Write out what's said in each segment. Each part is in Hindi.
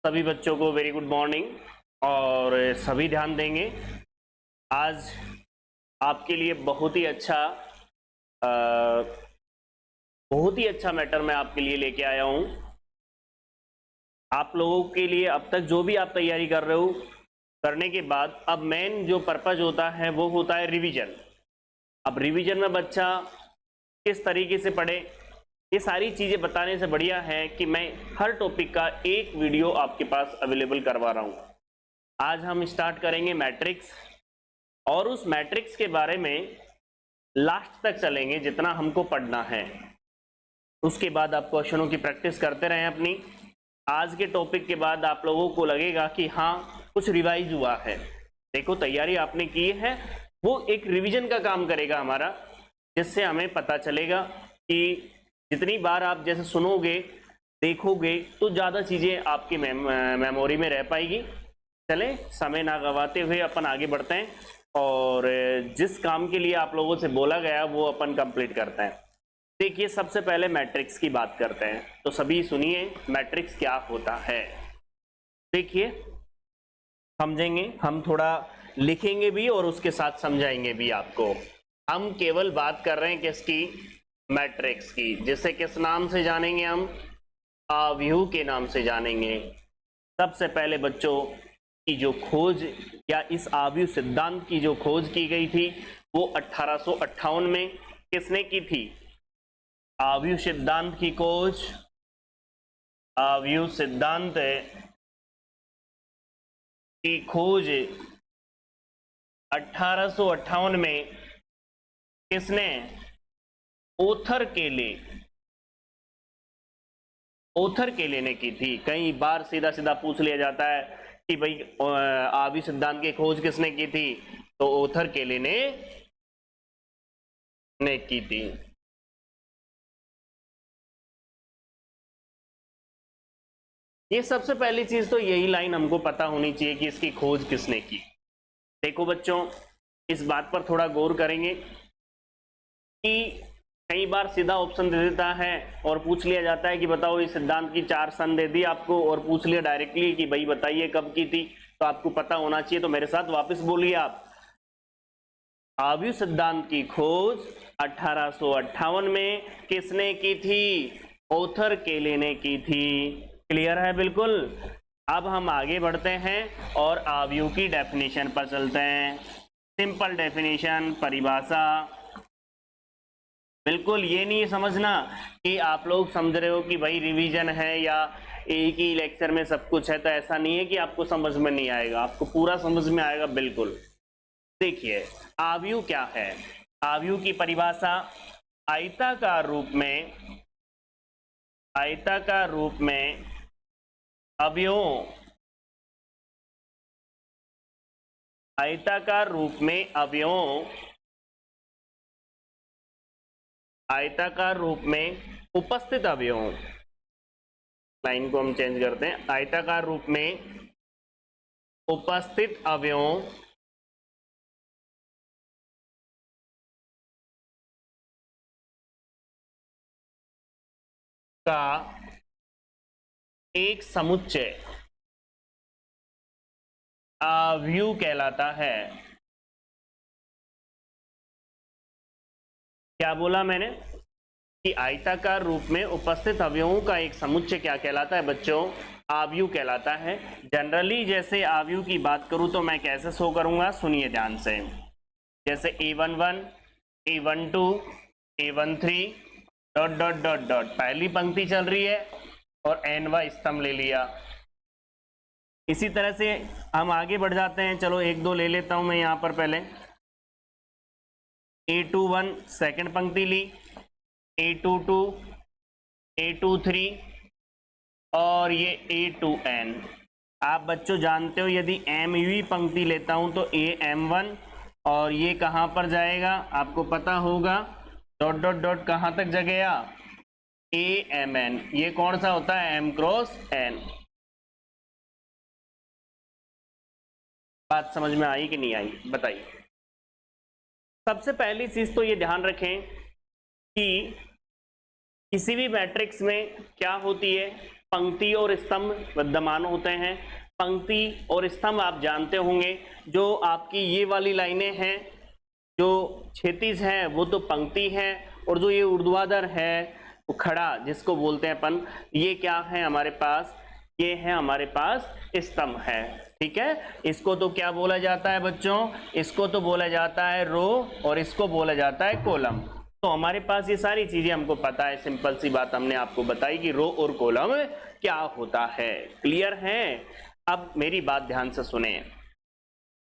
सभी बच्चों को वेरी गुड मॉर्निंग। और सभी ध्यान देंगे, आज आपके लिए बहुत ही अच्छा मैटर मैं आपके लिए लेके आया हूँ। आप लोगों के लिए अब तक जो भी आप तैयारी कर रहे हो, करने के बाद अब मेन जो पर्पज होता है वो होता है रिवीजन। अब रिवीजन में बच्चा किस तरीके से पढ़े, ये सारी चीज़ें बताने से बढ़िया है कि मैं हर टॉपिक का एक वीडियो आपके पास अवेलेबल करवा रहा हूँ। आज हम स्टार्ट करेंगे मैट्रिक्स, और उस मैट्रिक्स के बारे में लास्ट तक चलेंगे जितना हमको पढ़ना है। उसके बाद आप क्वेश्चनों की प्रैक्टिस करते रहें अपनी। आज के टॉपिक के बाद आप लोगों को लगेगा कि हाँ कुछ रिवाइज हुआ है। देखो, तैयारी आपने की है, वो एक रिवीजन का काम करेगा हमारा, जिससे हमें पता चलेगा कि जितनी बार आप जैसे सुनोगे देखोगे तो ज़्यादा चीज़ें आपकी मेमोरी में रह पाएगी। चलें, समय ना गवाते हुए अपन आगे बढ़ते हैं और जिस काम के लिए आप लोगों से बोला गया वो अपन कंप्लीट करते हैं। देखिए, सबसे पहले मैट्रिक्स की बात करते हैं, तो सभी सुनिए मैट्रिक्स क्या होता है। देखिए, समझेंगे हम, थोड़ा लिखेंगे भी और उसके साथ समझाएंगे भी आपको। हम केवल बात कर रहे हैं किसकी? मैट्रिक्स की, जिसे किस नाम से जानेंगे हम? आव्यूह के नाम से जानेंगे। सबसे पहले बच्चों की जो खोज या इस आव्यूह सिद्धांत की जो खोज की गई थी वो 1858 में किसने की थी? आव्यूह सिद्धांत की खोज, आव्यूह सिद्धांत की खोज 1858 में किसने? ओथर केले ने की थी। कई बार सीधा सीधा पूछ लिया जाता है कि भाई आव्यूह सिद्धांत की खोज किसने की थी, तो ओथर केले ने की थी। ये सबसे पहली चीज तो यही लाइन हमको पता होनी चाहिए कि इसकी खोज किसने की। देखो बच्चों, इस बात पर थोड़ा गौर करेंगे कि कई बार सीधा ऑप्शन दे देता है और पूछ लिया जाता है कि बताओ इस सिद्धांत की 4 सन दे दी आपको और पूछ लिया डायरेक्टली कि भाई बताइए कब की थी, तो आपको पता होना चाहिए। तो मेरे साथ वापस बोलिए आप, आव्यूह सिद्धांत की खोज 1858 में किसने की थी? ओथर केले ने की थी। क्लियर है बिल्कुल। अब हम आगे बढ़ते हैं और आव्यूह की डेफिनेशन पर चलते हैं। सिंपल डेफिनेशन, परिभाषा। बिल्कुल ये नहीं समझना कि आप लोग समझ रहे हो कि भाई रिवीजन है या एक ही लेक्चर में सब कुछ है, तो ऐसा नहीं है कि आपको समझ में नहीं आएगा, आपको पूरा समझ में आएगा बिल्कुल। देखिए, आव्यूह क्या है? आव्यूह की परिभाषा, आयताकार रूप में अवयवों, आयताकार रूप में अवयवों, आयताकार रूप में उपस्थित अवयवों, लाइन को हम चेंज करते हैं, आयताकार रूप में उपस्थित अवयवों का एक समुच्चय आव्यूह कहलाता है। क्या बोला मैंने? कि आयताकार रूप में उपस्थित अवयवों का एक समुच्चय क्या कहलाता है बच्चों? आव्यूह कहलाता है। जनरली जैसे आव्यूह की बात करूं तो मैं कैसे शो करूंगा, सुनिए ध्यान से। जैसे A11, A12, A13 dot dot dot dot, पहली पंक्ति चल रही है और nवां स्तंभ ले लिया। इसी तरह से हम आगे बढ़ जाते हैं। चलो एक दो ले लेता हूं मैं यहां पर। पहले A21 सेकंड पंक्ति ली, A22, A23 और ये A2n। आप बच्चों जानते हो यदि mवी पंक्ति लेता हूं तो AM1, और ये कहां पर जाएगा आपको पता होगा, डॉट डॉट डॉट कहां तक जगेगा? AMN। ये कौन सा होता है? M cross N। बात समझ में आई कि नहीं आई, बताइए। सबसे पहली चीज तो ये ध्यान रखें कि किसी भी मैट्रिक्स में क्या होती है? पंक्ति और स्तंभ विद्यमान होते हैं। पंक्ति और स्तंभ आप जानते होंगे, जो आपकी ये वाली लाइनें हैं, जो क्षैतिज है वो तो पंक्ति है, और जो ये ऊर्ध्वाधर है वो खड़ा जिसको बोलते हैं अपन, ये क्या है हमारे पास, ये है हमारे पास स्तंभ है। ठीक है, इसको तो क्या बोला जाता है बच्चों, इसको तो बोला जाता है रो, और इसको बोला जाता है कॉलम। तो हमारे पास ये सारी चीजें हमको पता है, सिंपल सी बात हमने आपको बताई कि रो और कॉलम क्या होता है। क्लियर है? अब मेरी बात ध्यान से सुने,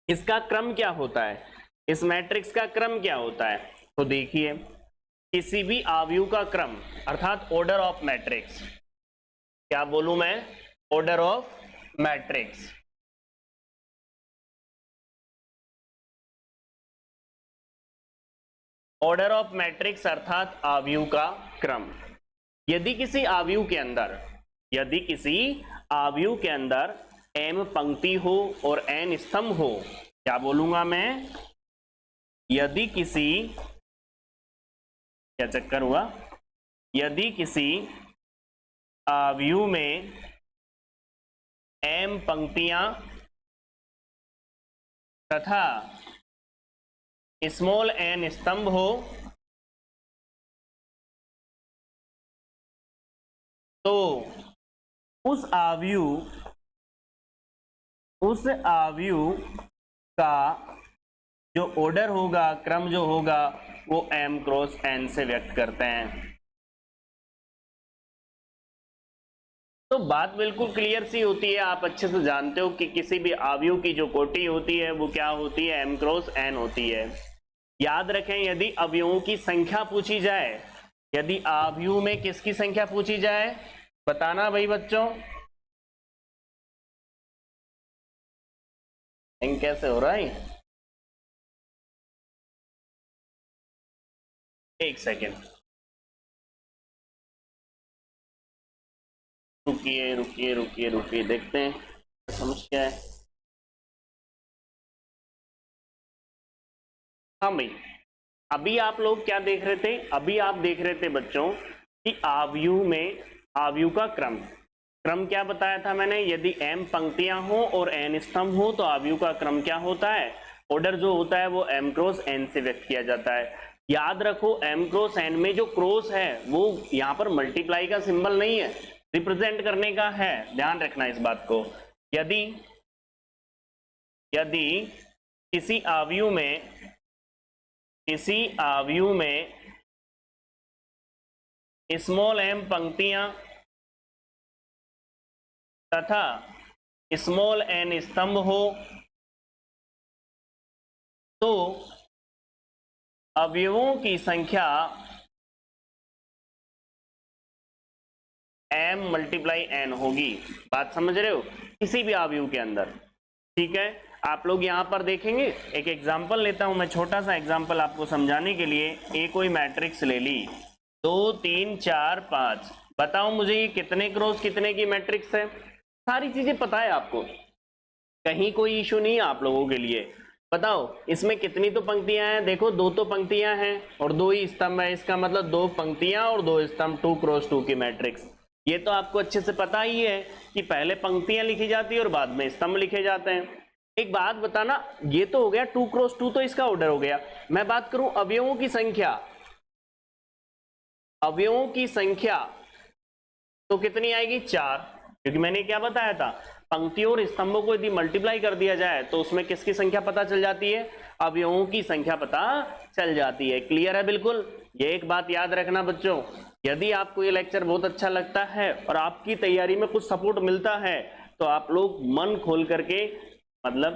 इसका क्रम क्या होता है, इस मैट्रिक्स का क्रम क्या होता है? तो देखिए, किसी भी आव्यूह का क्रम अर्थात ऑर्डर ऑफ मैट्रिक्स, क्या बोलूं मैं, order of matrix. Order of matrix अर्थात आव्यूह का क्रम। यदि किसी आव्यूह के अंदर, यदि किसी आव्यूह के अंदर m पंक्ति हो और n स्तंभ हो, क्या बोलूंगा मैं, यदि किसी, क्या चक्कर हुआ, यदि किसी आव्यूह में m पंक्तियां तथा स्मॉल n स्तंभ हो, तो उस आव्यूह का जो ऑर्डर होगा, क्रम जो होगा, वो m क्रॉस n से व्यक्त करते हैं। तो बात बिल्कुल क्लियर सी होती है, आप अच्छे से जानते हो कि किसी भी आव्यूह की जो कोटि होती है वो क्या होती है, m क्रॉस n होती है। याद रखें, यदि अवयवों की संख्या पूछी जाए, यदि आव्यूह में किसकी संख्या पूछी जाए, बताना भाई बच्चों, कैसे हो रहा है, एक सेकेंड, रुकिए रुकिए रुकिए रुकिए, देखते हैं समस्या है। हाँ भाई, अभी आप लोग क्या देख रहे थे, अभी आप देख रहे थे बच्चों कि आव्यूह में आव्यूह का क्रम, क्रम क्या बताया था मैंने, यदि m पंक्तियां हो और n स्तंभ हो तो आव्यूह का क्रम क्या होता है, ऑर्डर जो होता है वो m क्रॉस n से व्यक्त किया जाता है। याद रखो, m क्रॉस n में जो क्रॉस है वो यहाँ पर मल्टीप्लाई का सिंबल नहीं है, रिप्रेजेंट करने का है, ध्यान रखना इस बात को। यदि किसी आव्यूह में स्मॉल m पंक्तियां तथा स्मॉल n स्तंभ हो, तो अवयवों की संख्या m मल्टीप्लाई n होगी। बात समझ रहे हो, किसी भी आव्यूह के अंदर। ठीक है, आप लोग यहां पर देखेंगे, एक एग्जांपल लेता हूं मैं, छोटा सा एग्जांपल आपको समझाने के लिए। एक कोई मैट्रिक्स ले ली, 2 3 4 5, बताओ मुझे ये कितने क्रॉस कितने की मैट्रिक्स है, सारी चीजें पता है आपको, कहीं कोई इशू नहीं है आप लोगों के लिए। बताओ इसमें कितनी तो पंक्तियां हैं, देखो 2 तो पंक्तियां हैं और 2 ही स्तंभ है, इसका मतलब 2 पंक्तियां और 2 स्तंभ, 2 क्रॉस 2 की मैट्रिक्स। ये तो आपको अच्छे से पता ही है कि पहले पंक्तियां लिखी जाती है और बाद में स्तंभ लिखे जाते हैं। एक बात बताना, ये तो हो गया 2 क्रॉस 2, तो इसका ऑर्डर हो गया। मैं बात करूं अवयवों की संख्या, अवयवों की संख्या तो कितनी आएगी, 4, क्योंकि मैंने क्या बताया था, पंक्तियों और स्तंभों को यदि मल्टीप्लाई कर दिया जाए तो उसमें किसकी संख्या पता चल जाती है, अवयवों की संख्या पता चल जाती है। क्लियर है बिल्कुल? ये एक बात याद रखना बच्चों, यदि आपको ये लेक्चर बहुत अच्छा लगता है और आपकी तैयारी में कुछ सपोर्ट मिलता है तो आप लोग मन खोल करके, मतलब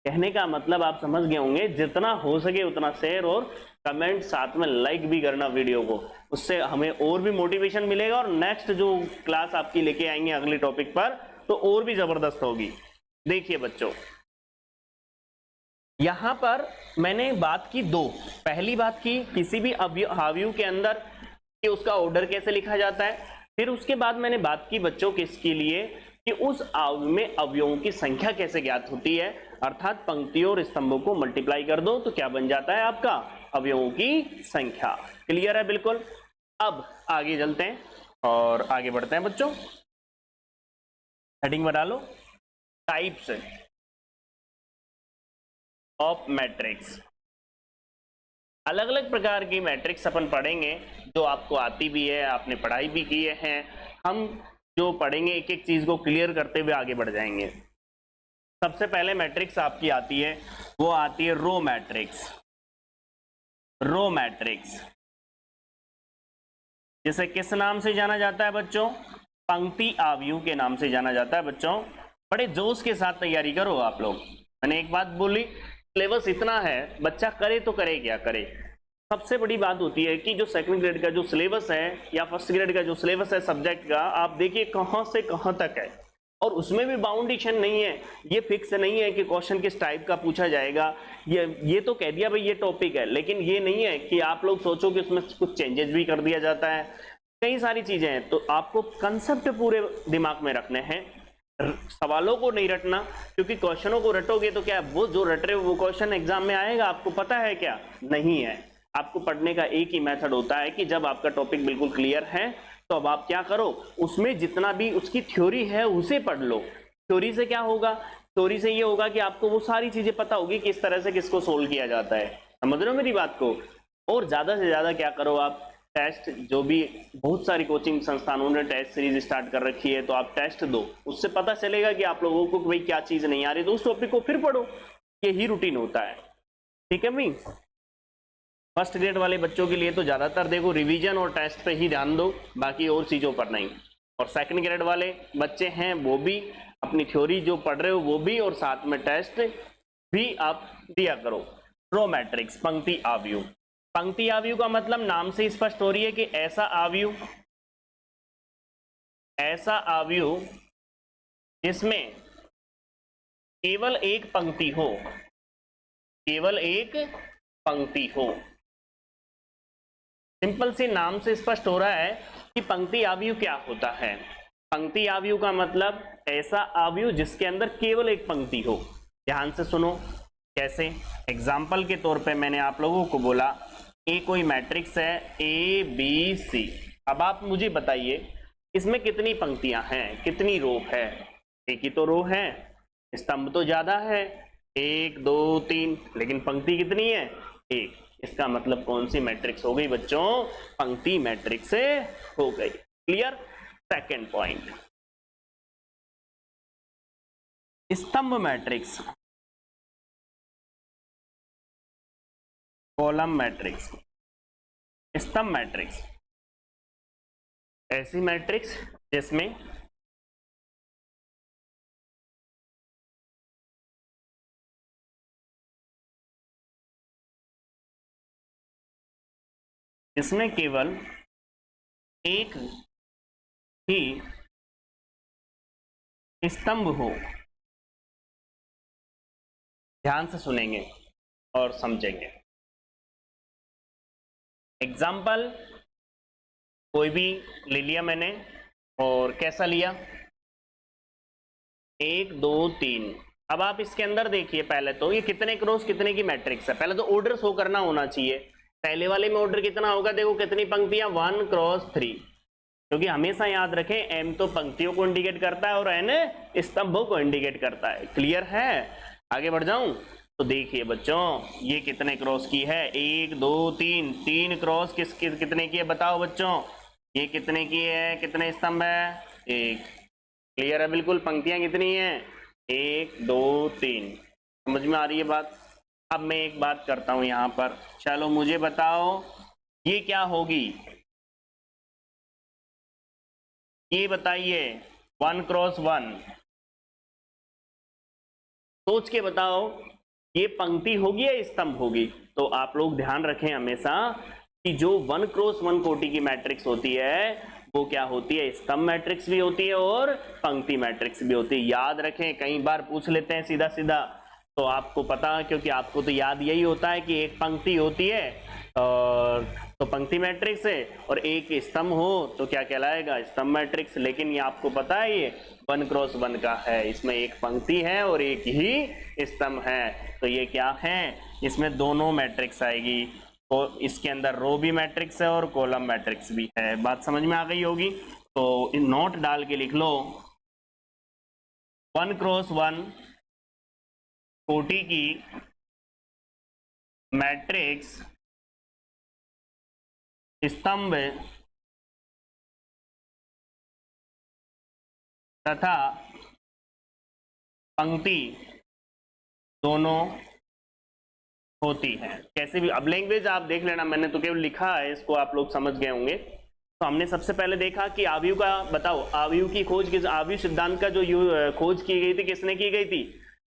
कहने का मतलब आप समझ गए होंगे, जितना हो सके उतना शेयर और कमेंट, साथ में लाइक भी करना वीडियो को, उससे हमें और भी मोटिवेशन मिलेगा और नेक्स्ट जो क्लास आपकी लेके आएंगे अगले टॉपिक पर तो और भी जबरदस्त होगी। देखिए बच्चों, यहां पर मैंने बात की 2, पहली बात की किसी भी आव्यूह के अंदर कि उसका ऑर्डर कैसे लिखा जाता है, फिर उसके बाद मैंने बात की बच्चों किसके लिए, कि उस आव्यूह में अवयवों की संख्या कैसे ज्ञात होती है, अर्थात पंक्तियों और स्तंभों को मल्टीप्लाई कर दो तो क्या बन जाता है आपका, अवयवों की संख्या। क्लियर है बिल्कुल? अब आगे चलते हैं और आगे बढ़ते हैं बच्चों। हेडिंग बना लो, टाइप्स ऑफ मैट्रिक्स। अलग अलग प्रकार की मैट्रिक्स अपन पढ़ेंगे, जो आपको आती भी है, आपने पढ़ाई भी की है। हम जो पढ़ेंगे एक एक चीज को क्लियर करते हुए आगे बढ़ जाएंगे। सबसे पहले मैट्रिक्स आपकी आती है, वो आती है रो मैट्रिक्स। रो मैट्रिक्स जिसे किस नाम से जाना जाता है बच्चों? पंक्ति आव्यूह के नाम से जाना जाता है बच्चों। बड़े जोश के साथ तैयारी करो आप लोग। मैंने एक बात बोली, सिलेबस इतना है, बच्चा करे तो करे क्या करे। सबसे बड़ी बात होती है कि जो सेकंड ग्रेड का जो सिलेबस है या फर्स्ट ग्रेड का जो सिलेबस है सब्जेक्ट का, आप देखिए कहां से कहां तक है, और उसमें भी बाउंडेशन नहीं है। ये फिक्स नहीं है कि क्वेश्चन किस टाइप का पूछा जाएगा। ये तो कह दिया भाई ये टॉपिक है, लेकिन ये नहीं है कि आप लोग सोचो कि उसमें कुछ चेंजेस भी कर दिया जाता है। कई सारी चीजें हैं, तो आपको कंसेप्ट पूरे दिमाग में रखने हैं, सवालों को नहीं रटना। क्योंकि क्वेश्चनों को रटोगे तो क्या वो जो रट रहे हो वो क्वेश्चन एग्जाम में आएगा? आपको पता है क्या? नहीं है। आपको पढ़ने का एक ही मेथड होता है कि जब आपका टॉपिक बिल्कुल क्लियर है तो अब आप क्या करो, उसमें जितना भी उसकी थ्योरी है उसे पढ़ लो। थ्योरी से क्या होगा? थ्योरी से ये होगा कि आपको वो सारी चीजें पता होगी किस तरह से किसको सोल्व किया जाता है। समझ रहे हो मेरी बात को? और ज्यादा से ज्यादा क्या करो आप, टेस्ट, जो भी बहुत सारी कोचिंग संस्थानों ने टेस्ट सीरीज स्टार्ट कर रखी है, तो आप टेस्ट दो, उससे पता चलेगा कि आप लोगों को भाई क्या चीज नहीं आ रही, तो उस टॉपिक को फिर पढ़ो। यही रूटीन होता है, ठीक है भाई। फर्स्ट ग्रेड वाले बच्चों के लिए तो ज्यादातर देखो रिवीजन और टेस्ट पे ही ध्यान दो, बाकी और चीजों पर नहीं। और सेकंड ग्रेड वाले बच्चे हैं वो भी अपनी थ्योरी जो पढ़ रहे हो वो भी, और साथ में टेस्ट भी आप दिया करो। रो मैट्रिक्स, पंक्ति आव्यूह। पंक्ति आव्यूह का मतलब नाम से स्पष्ट हो रही है कि ऐसा आव्यूह जिसमें केवल एक पंक्ति हो, केवल एक पंक्ति हो। सिंपल से नाम से स्पष्ट हो रहा है कि पंक्ति आव्यूह क्या होता है। पंक्ति आव्यूह का मतलब ऐसा आव्यूह जिसके अंदर केवल एक पंक्ति हो। ध्यान से सुनो कैसे। एग्जाम्पल के तौर पे मैंने आप लोगों को बोला, ए कोई मैट्रिक्स है ABC। अब आप मुझे बताइए इसमें कितनी पंक्तियां हैं, कितनी रो है? एक ही तो रो है, स्तंभ तो ज्यादा है, 1 2 3, लेकिन पंक्ति कितनी है? एक। इसका मतलब कौन सी मैट्रिक्स हो गई बच्चों? पंक्ति मैट्रिक्स से हो गई। क्लियर? सेकंड पॉइंट, स्तंभ मैट्रिक्स, कॉलम मैट्रिक्स, स्तंभ मैट्रिक्स। ऐसी मैट्रिक्स जिसमें इसमें केवल एक ही स्तंभ हो। ध्यान से सुनेंगे और समझेंगे। एग्जाम्पल कोई भी ले लिया मैंने, और कैसा लिया? 1 2 3। अब आप इसके अंदर देखिए, पहले तो ये कितने क्रॉस कितने की मैट्रिक्स है। पहले तो ऑर्डर शो करना होना चाहिए। पहले वाले में ऑर्डर कितना होगा? देखो कितनी पंक्तियां, 1 क्रॉस 3। क्योंकि हमेशा याद रखें एम तो पंक्तियों को इंडिकेट करता है और एन स्तंभों को इंडिकेट करता है। क्लियर है? आगे बढ़ जाऊं तो देखिए बच्चों, ये कितने क्रॉस की है? 1 2 3। 3 क्रॉस कितने की है बताओ बच्चों? ये कितने की है? कितने स्तंभ है? 1। क्लियर है बिल्कुल? पंक्तियां कितनी हैं? 1 2 3। समझ में आ रही है बात? अब मैं एक बात करता हूं यहां पर, चलो मुझे बताओ ये क्या होगी? ये बताइए, 1 क्रॉस 1। सोच के बताओ, ये पंक्ति होगी या स्तंभ होगी? तो आप लोग ध्यान रखें हमेशा कि जो 1 क्रॉस 1 कोटि की मैट्रिक्स होती है वो क्या होती है? स्तंभ मैट्रिक्स भी होती है और पंक्ति मैट्रिक्स भी होती है। याद रखें, कई बार पूछ लेते हैं सीधा सीधा, तो आपको पता, क्योंकि आपको तो याद यही होता है कि एक पंक्ति होती है और तो पंक्ति मैट्रिक्स है, और एक स्तंभ हो तो क्या कहलाएगा? स्तंभ मैट्रिक्स। लेकिन ये आपको पता है ये 1 क्रॉस 1 का है, इसमें एक पंक्ति है और एक ही स्तंभ है। तो ये क्या है? इसमें दोनों मैट्रिक्स आएगी, तो इसके अंदर रो भी मैट्रिक्स है और कॉलम मैट्रिक्स भी है। बात समझ में आ गई होगी? तो नोट डाल के लिख लो, 1x1 कोटि की मैट्रिक्स स्तंभ तथा पंक्ति दोनों होती है। कैसे भी, अब लैंग्वेज आप देख लेना, मैंने तो केवल लिखा है, इसको आप लोग समझ गए होंगे। तो हमने सबसे पहले देखा कि आव्यूह का, बताओ आव्यूह की खोज किस, आव्यूह सिद्धांत का जो खोज की गई थी किसने की गई थी?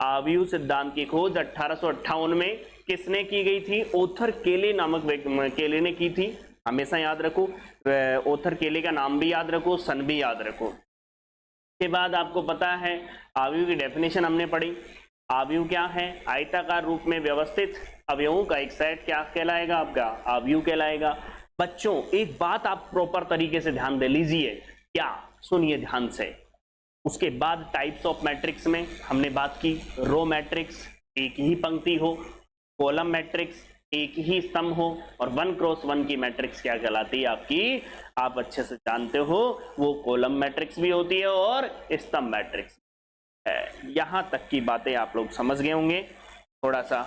आव्यूह सिद्धांत की खोज 1858 में किसने की गई थी? ओथर केले नामक केले ने की थी। हमेशा याद रखो, ओथर केले का नाम भी याद रखो, सन भी याद रखो। के बाद आपको पता है आव्यूह की डेफिनेशन हमने पढ़ी। आव्यूह क्या है? आयताकार रूप में व्यवस्थित अवयवों का एक सेट क्या कहलाएगा? आपका आव्यूह कहलाएगा। बच्चों एक बात आप प्रॉपर तरीके से ध्यान दे लीजिए, क्या? सुनिए ध्यान से। उसके बाद टाइप्स ऑफ मैट्रिक्स में हमने बात की, रो मैट्रिक्स एक ही पंक्ति हो, कॉलम मैट्रिक्स एक ही स्तंभ हो, और 1x1 की मैट्रिक्स क्या कहलाती है आपकी? आप अच्छे से जानते हो, वो कॉलम मैट्रिक्स भी होती है और स्तंभ मैट्रिक्स है। यहां तक की बातें आप लोग समझ गए होंगे। थोड़ा सा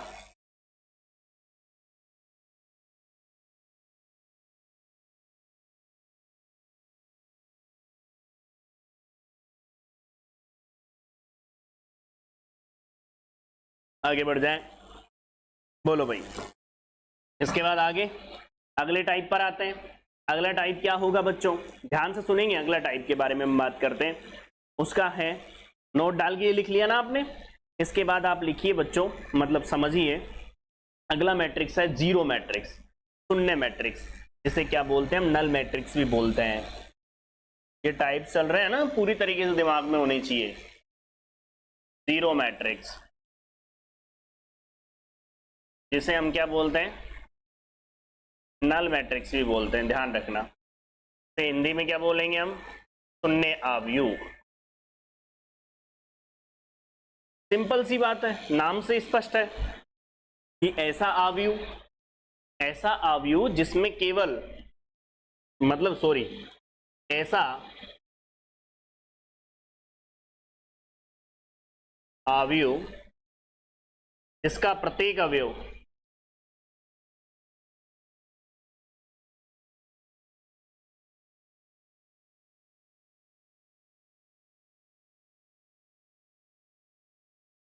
आगे बढ़ जाएं। बोलो भाई। इसके बाद आगे अगले टाइप पर आते हैं। अगला टाइप क्या होगा बच्चों? ध्यान से सुनेंगे, अगला टाइप के बारे में हम बात करते हैं। उसका है, नोट डाल के लिख लिया ना आपने? इसके बाद आप लिखिए बच्चों, मतलब समझिए। अगला मैट्रिक्स है जीरो मैट्रिक्स, शून्य मैट्रिक्स, जिसे क्या बोलते हैं हम? नल मैट्रिक्स भी बोलते हैं। ये टाइप चल रहे हैं ना, पूरी तरीके से दिमाग में होने चाहिए। जीरो मैट्रिक्स जिसे हम क्या बोलते हैं? नल मैट्रिक्स भी बोलते हैं, ध्यान रखना। तो हिंदी में क्या बोलेंगे हम? शून्य आव्यूह। सिंपल सी बात है, नाम से स्पष्ट है कि ऐसा आव्यूह जिसमें केवल, मतलब सॉरी, ऐसा आव्यूह जिसका प्रत्येक अवयव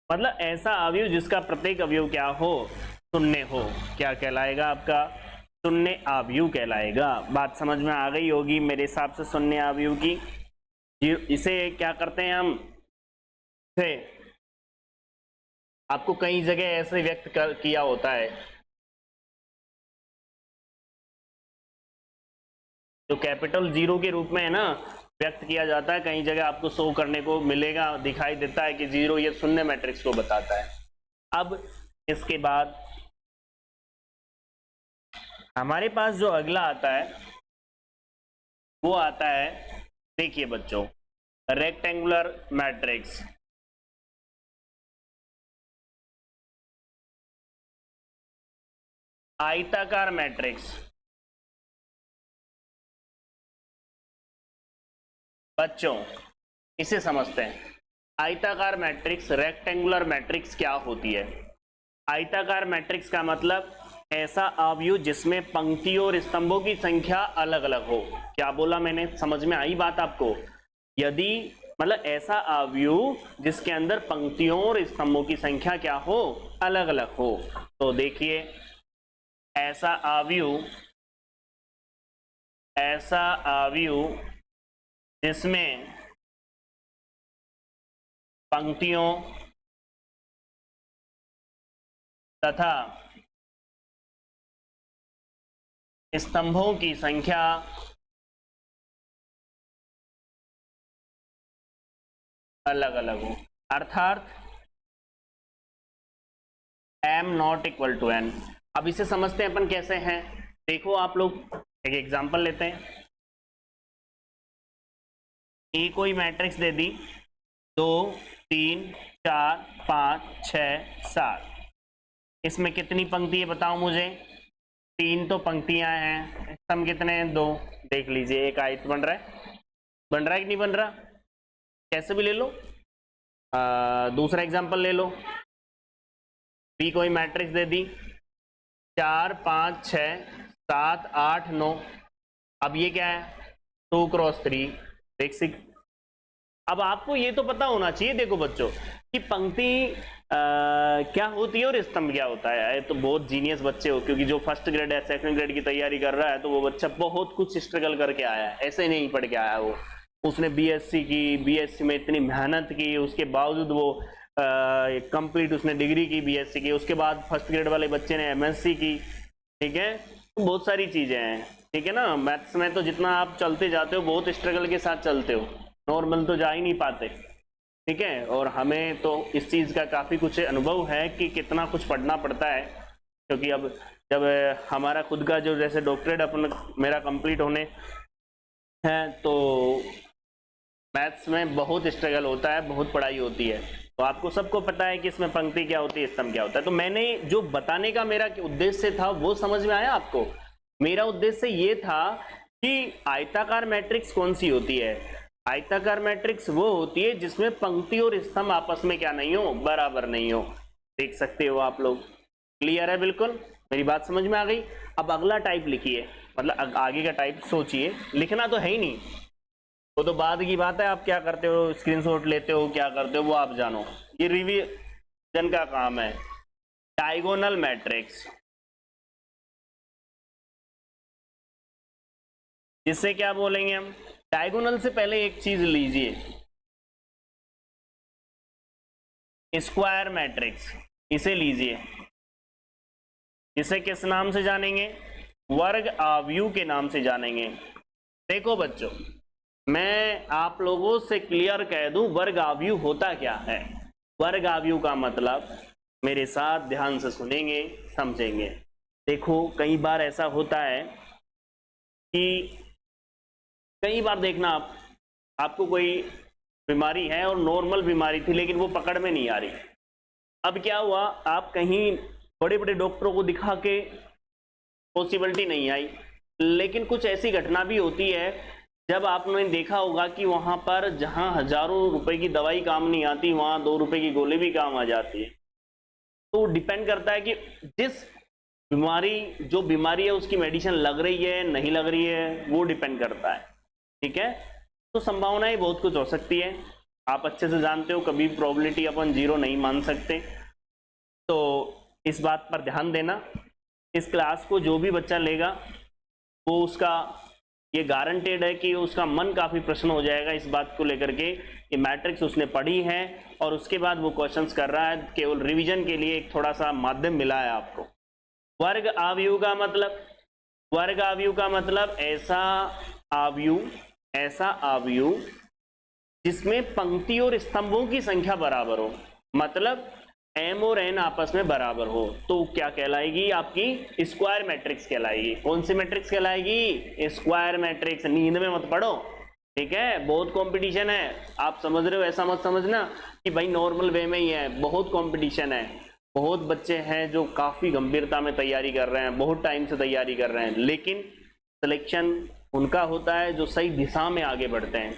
मतलब ऐसा अवयव जिसका प्रत्येक अवयव क्या हो? शून्य हो। क्या कहलाएगा आपका? शून्य आव्यूह कहलाएगा। बात समझ में आ गई होगी मेरे हिसाब से शून्य आव्यूह की। इसे क्या करते हैं हम? से आपको कई जगह ऐसे व्यक्त किया होता है, जो कैपिटल जीरो के रूप में है ना व्यक्त किया जाता है। कई जगह आपको शो करने को मिलेगा, दिखाई देता है कि जीरो, ये शून्य मैट्रिक्स को बताता है। अब इसके बाद हमारे पास जो अगला आता है वो आता है, देखिए बच्चों, रेक्टेंगुलर मैट्रिक्स। आयताकार मैट्रिक्स। बच्चों इसे समझते हैं। आयताकार मैट्रिक्स, रेक्टेंगुलर मैट्रिक्स क्या होती है? आयताकार मैट्रिक्स का मतलब ऐसा आव्यूह जिसमें पंक्तियों और स्तंभों की संख्या अलग अलग हो। क्या बोला मैंने? समझ में आई बात आपको? यदि मतलब ऐसा आव्यूह जिसके अंदर पंक्तियों और स्तंभों की संख्या क्या हो? अलग अलग हो। तो देखिए, ऐसा आव्यूह जिसमें पंक्तियों तथा स्तंभों की संख्या अलग अलग हो, अर्थात m not equal to n। अब इसे समझते हैं अपन कैसे हैं। देखो आप लोग, एक एग्जांपल लेते हैं। ए कोई मैट्रिक्स दे दी, 2 3 4 5 6 7। इसमें कितनी पंक्ति है बताओ मुझे? 3 तो पंक्तियां हैं। स्तंभ कितने हैं? 2। देख लीजिए, एक आयत बन रहा है कि नहीं बन रहा? कैसे भी ले लो, दूसरा एग्जांपल ले लो, बी कोई मैट्रिक्स दे दी 4 5 6 7 8 9। अब ये क्या है 2 क्रॉस 3 बेसिक। अब आपको ये तो पता होना चाहिए देखो बच्चों कि पंक्ति क्या होती है और स्तंभ क्या होता है। तो बहुत जीनियस बच्चे हो, क्योंकि जो फर्स्ट ग्रेड या सेकंड ग्रेड की तैयारी कर रहा है तो वो बच्चा बहुत कुछ स्ट्रगल करके आया है, ऐसे नहीं पढ़ के आया। वो उसने बीएससी की, बीएससी में इतनी मेहनत की, उसके बावजूद वो कंप्लीट उसने डिग्री की बीएससी की, उसके बाद फर्स्ट ग्रेड वाले बच्चे ने एमएससी की। ठीक है, तो बहुत सारी चीजें हैं। ठीक है ना, मैथ्स में तो जितना आप चलते जाते हो बहुत स्ट्रगल के साथ चलते हो, नॉर्मल तो जा ही नहीं पाते। ठीक है, और हमें तो इस चीज़ का काफ़ी कुछ अनुभव है कि कितना कुछ पढ़ना पड़ता है, क्योंकि अब जब हमारा खुद का जो जैसे डॉक्टरेट अपना मेरा कंप्लीट होने है तो मैथ्स में बहुत स्ट्रगल होता है, बहुत पढ़ाई होती है। तो आपको सबको पता है कि इसमें पंक्ति क्या होती है, स्तंभ क्या होता है। तो मैंने जो बताने का मेरा उद्देश्य था वो समझ में आया आपको। मेरा उद्देश्य ये था कि आयताकार मैट्रिक्स कौन सी होती है। आयताकार मैट्रिक्स वो होती है जिसमें पंक्ति और स्तंभ आपस में क्या नहीं हो, बराबर नहीं हो। देख सकते हो आप लोग, क्लियर है बिल्कुल, मेरी बात समझ में आ गई। अब अगला टाइप लिखिए, मतलब आगे का टाइप सोचिए, लिखना तो है ही नहीं, वो तो बाद की बात है। आप क्या करते हो, स्क्रीनशॉट लेते हो, क्या करते हो वो आप जानो, ये रिवीजन का काम है। डायगोनल मैट्रिक्स, जिससे क्या बोलेंगे हम, डायगोनल से पहले एक चीज लीजिए, स्क्वायर मैट्रिक्स, इसे लीजिए। इसे किस नाम से जानेंगे, वर्ग आव्यूह के नाम से जानेंगे। देखो बच्चों, मैं आप लोगों से क्लियर कह दूं वर्ग आव्यूह होता क्या है। वर्ग आव्यूह का मतलब, मेरे साथ ध्यान से सुनेंगे समझेंगे। देखो कई बार ऐसा होता है कि कई बार देखना आपको कोई बीमारी है और नॉर्मल बीमारी थी लेकिन वो पकड़ में नहीं आ रही। अब क्या हुआ, आप कहीं बड़े बड़े डॉक्टरों को दिखा के पॉसिबिलिटी नहीं आई, लेकिन कुछ ऐसी घटना भी होती है जब आपने देखा होगा कि वहां पर जहां हजारों रुपए की दवाई काम नहीं आती वहां 2 रुपए की गोली भी काम आ जाती है। तो डिपेंड करता है कि जिस जो बीमारी है उसकी मेडिसिन लग रही है नहीं लग रही है, वो डिपेंड करता है। ठीक है, तो संभावनाएं बहुत कुछ हो सकती है, आप अच्छे से जानते हो, कभी प्रोबेबिलिटी अपन 0 नहीं मान सकते। तो इस बात पर ध्यान देना। इस क्लास को जो भी बच्चा लेगा वो उसका ये गारंटेड है कि उसका मन काफी प्रश्न हो जाएगा इस बात को लेकर के कि मैट्रिक्स उसने पढ़ी है और उसके बाद वो क्वेश्चंस कर रहा है। केवल रिवीजन के लिए एक थोड़ा सा माध्यम मिला है आपको। वर्ग आव्यूह का मतलब, वर्ग आव्यूह का मतलब ऐसा आव्यूह जिसमें पंक्ति और स्तंभों की संख्या बराबर हो, मतलब m और n आपस में बराबर हो, तो क्या कहलाएगी, आपकी स्क्वायर मैट्रिक्स कहलाएगी। कौन सी मैट्रिक्स कहलाएगी, स्क्वायर मैट्रिक्स। नींद में मत पढ़ो, ठीक है, बहुत कंपटीशन है। आप समझ रहे हो, ऐसा मत समझना कि भाई नॉर्मल वे में ही है, बहुत कंपटीशन है। बहुत बच्चे हैं जो काफी गंभीरता में तैयारी कर रहे हैं, बहुत टाइम से तैयारी कर रहे हैं, लेकिन सिलेक्शन उनका होता है जो सही दिशा में आगे बढ़ते हैं।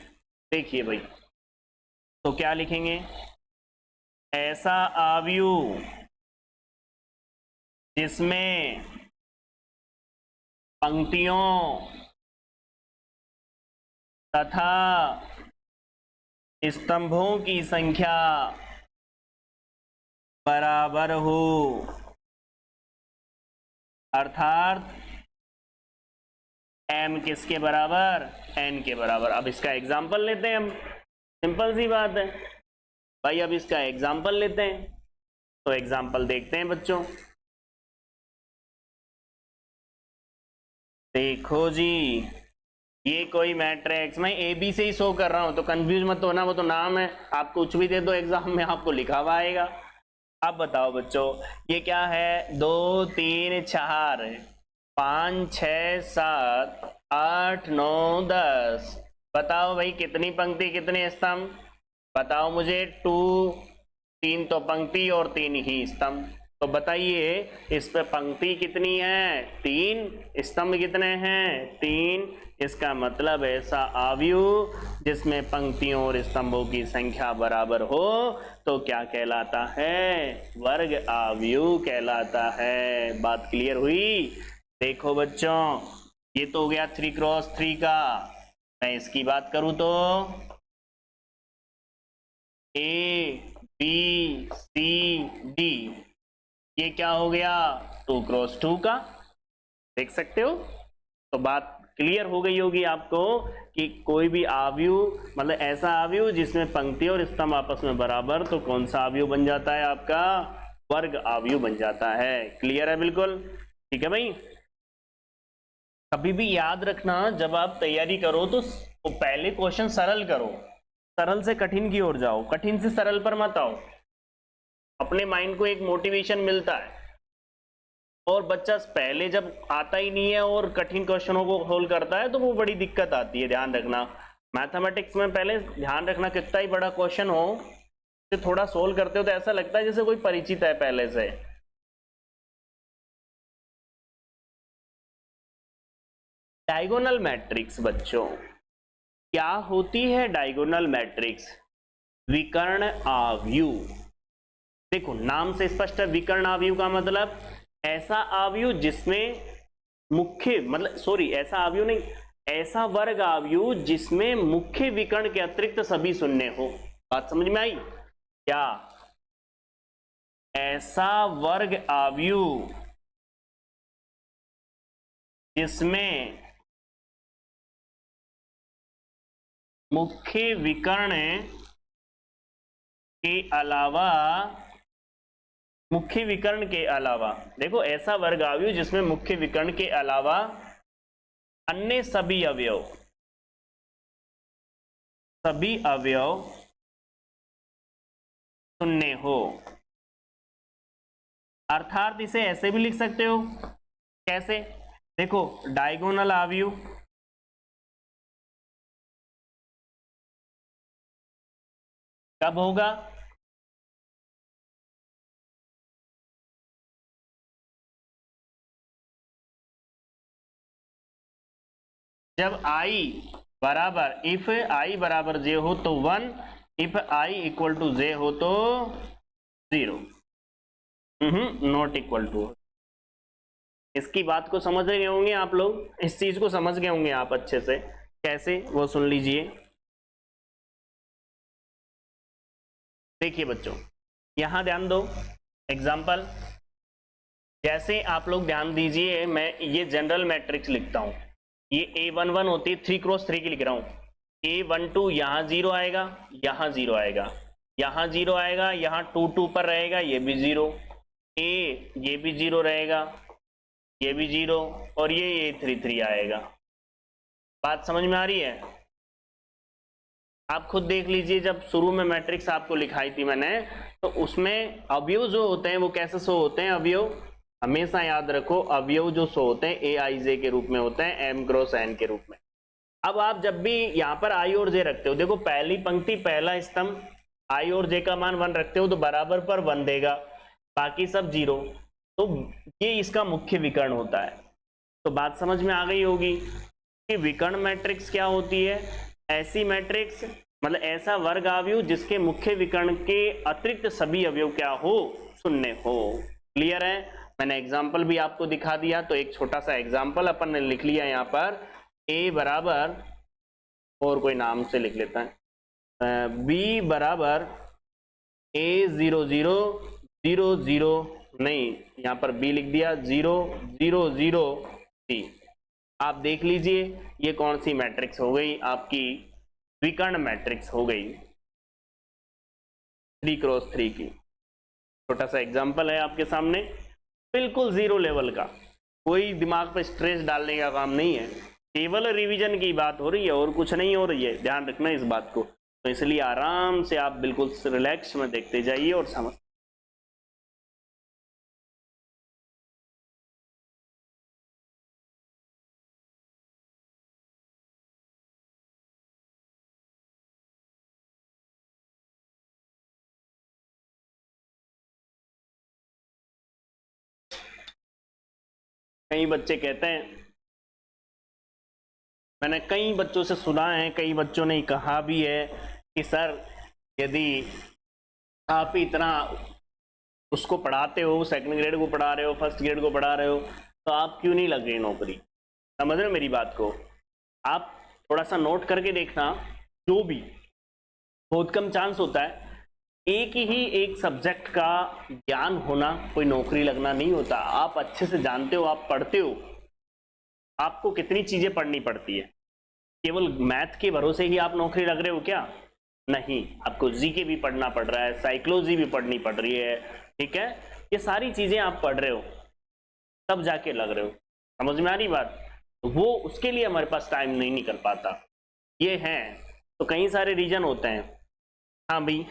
देखिए भाई, तो क्या लिखेंगे, ऐसा आव्यूह जिसमें पंक्तियों तथा स्तंभों की संख्या बराबर हो, अर्थात m किसके बराबर, n के बराबर। अब इसका एग्जाम्पल लेते हैं हम, सिंपल सी बात है भाई। अब इसका एग्जाम्पल लेते हैं, तो एग्जाम्पल देखते हैं बच्चों। देखो जी, ये कोई मैट्रिक्स, मैं ए बी से ही शो कर रहा हूं तो कंफ्यूज मत होना, वो तो नाम है, आपको कुछ भी दे दो एग्जाम में आपको लिखा हुआ आएगा। अब बताओ बच्चों, ये क्या है, 2 3 4 5 6 7 8 9 10। बताओ भाई कितनी पंक्ति कितने स्तंभ, बताओ मुझे। 2 3 तो पंक्ति और 3 ही स्तंभ। तो बताइए इस पे पंक्ति कितनी है? 3, स्तंभ कितने हैं? 3। इसका मतलब ऐसा आव्यूह जिसमें पंक्तियों और स्तंभों की संख्या बराबर हो तो क्या कहलाता है? वर्ग आव्यूह कहलाता है। बात क्लियर हुई? देखो बच्चों, ये तो हो गया 3x3 का। मैं इसकी बात करूं तो A B C D, ये क्या हो गया? 2x2 का। देख सकते हो? तो बात क्लियर हो गई होगी आपको कि कोई भी आव्यूह, मतलब ऐसा आव्यूह जिसमें पंक्ति और स्तंभ आपस में बराबर, तो कौन सा आव्यूह बन जाता है? आपका वर्ग आव्यूह बन जाता है। क्लियर है? बिल्कुल ठीक है भाई। कभी भी याद रखना, जब आप तैयारी करो तो पहले क्वेश्चन सरल करो, सरल से कठिन की ओर जाओ, कठिन से सरल पर मत आओ। अपने माइंड को एक मोटिवेशन मिलता है। और बच्चा पहले जब आता ही नहीं है और कठिन क्वेश्चनों को सोल्व करता है तो वो बड़ी दिक्कत आती है। ध्यान रखना, मैथमेटिक्स में पहले ध्यान रखना, कितना ही बड़ा क्वेश्चन हो तो थोड़ा सोल्व करते हो तो ऐसा लगता है जैसे कोई परिचित है पहले से। डायगोनल मैट्रिक्स बच्चों, क्या होती है डायगोनल मैट्रिक्स? विकर्ण आव्यूह। देखो नाम से स्पष्ट है, विकर्ण आव्यूह का मतलब ऐसा आव्यूह जिसमें मुख्य, मतलब सॉरी ऐसा आव्यूह नहीं, ऐसा वर्ग आव्यूह जिसमें मुख्य विकर्ण के अतिरिक्त सभी शून्य हो। बात समझ में आई क्या? ऐसा वर्ग आव्यूह जिसमें मुख्य विकर्ण के अलावा, मुख्य विकर्ण के अलावा, देखो ऐसा वर्ग आव्यूह जिसमें मुख्य विकर्ण के अलावा अन्य सभी अवयव, सभी अवयव शून्य हो। अर्थात इसे ऐसे भी लिख सकते हो, कैसे? देखो डायगोनल आव्यूह कब होगा? जब i बराबर, इफ i बराबर j हो तो 1, if i equal to j हो तो 0, नॉट इक्वल टू। इसकी बात को समझ गए होंगे आप लोग, इस चीज को समझ गए होंगे आप अच्छे से, कैसे वो सुन लीजिए। देखिए बच्चों, यहां ध्यान दो, एग्जाम्पल, जैसे आप लोग ध्यान दीजिए, मैं ये जनरल मैट्रिक्स लिखता हूं, ये A11 होती है, 3x3 की लिख रहा हूं। A12 यहां 0 आएगा, यहां 0 आएगा, यहां 0 आएगा, यहां 2 पर रहेगा, ये भी 0, ये भी 0 रहेगा, ये भी 0, और ये 3 आएगा। बात समझ में आ रही है? आप खुद देख लीजिए, जब शुरू में मैट्रिक्स आपको लिखाई थी मैंने, तो उसमें अवयव जो होते हैं वो कैसे शो होते हैं? अवयव हमेशा याद रखो, अवयव जो शो होते हैं AIJ के रूप में होते हैं, M क्रॉस N के रूप में। अब आप जब भी यहाँ पर I और J रखते हो, देखो पहली पंक्ति पहला स्तंभ, I और J का मान 1 रखते हो तो बराबर पर 1 देगा, बाकी सब 0, तो ये इसका मुख्य विकर्ण होता है। तो बात समझ में आ गई होगी कि विकर्ण मैट्रिक्स क्या होती है? ऐसी मैट्रिक्स, मतलब ऐसा वर्ग आव्यूह जिसके मुख्य विकर्ण के अतिरिक्त सभी अवयव क्या हो? शून्य हो। क्लियर है? मैंने एग्जाम्पल भी आपको दिखा दिया, तो एक छोटा सा एग्जाम्पल अपन ने लिख लिया यहाँ पर, A बराबर, और कोई नाम से लिख लेता है, B बराबर A0000, नहीं यहाँ पर B लिख दिया, 000C। आप देख लीजिए ये कौन सी मैट्रिक्स हो गई? आपकी विकर्ण मैट्रिक्स हो गई, 3x3 की। छोटा सा एग्जांपल है आपके सामने, बिल्कुल 0 लेवल का, कोई दिमाग पे स्ट्रेस डालने का काम नहीं है, केवल रिवीजन की बात हो रही है और कुछ नहीं हो रही है। ध्यान रखना इस बात को, तो इसलिए आराम से आप बिल्कुल रिलैक्स में देखते जाइए और समझ कई बच्चे कहते हैं, मैंने कई बच्चों से सुना है, कई बच्चों ने कहा भी है कि सर यदि आप इतना उसको पढ़ाते हो, सेकंड ग्रेड को पढ़ा रहे हो, फर्स्ट ग्रेड को पढ़ा रहे हो, तो आप क्यों नहीं लग रही नौकरी। समझ रहे हो मेरी बात को। आप थोड़ा सा नोट करके देखना, जो भी बहुत कम चांस होता है, एक ही एक सब्जेक्ट का ज्ञान होना कोई नौकरी लगना नहीं होता। आप अच्छे से जानते हो, आप पढ़ते हो, आपको कितनी चीजें पढ़नी पड़ती है। केवल मैथ के भरोसे ही आप नौकरी लग रहे हो क्या? नहीं, आपको जीके भी पढ़ना पड़ रहा है, साइकोलॉजी भी पढ़नी पड़ रही है, ठीक है। ये सारी चीजें आप पढ़ रहे हो तब जाके लग रहे हो। समझ में आ रही बात? वो उसके लिए हमारे पास टाइम नहीं निकल पाता, ये है। तो कई सारे रीजन होते हैं। हाँ भाई,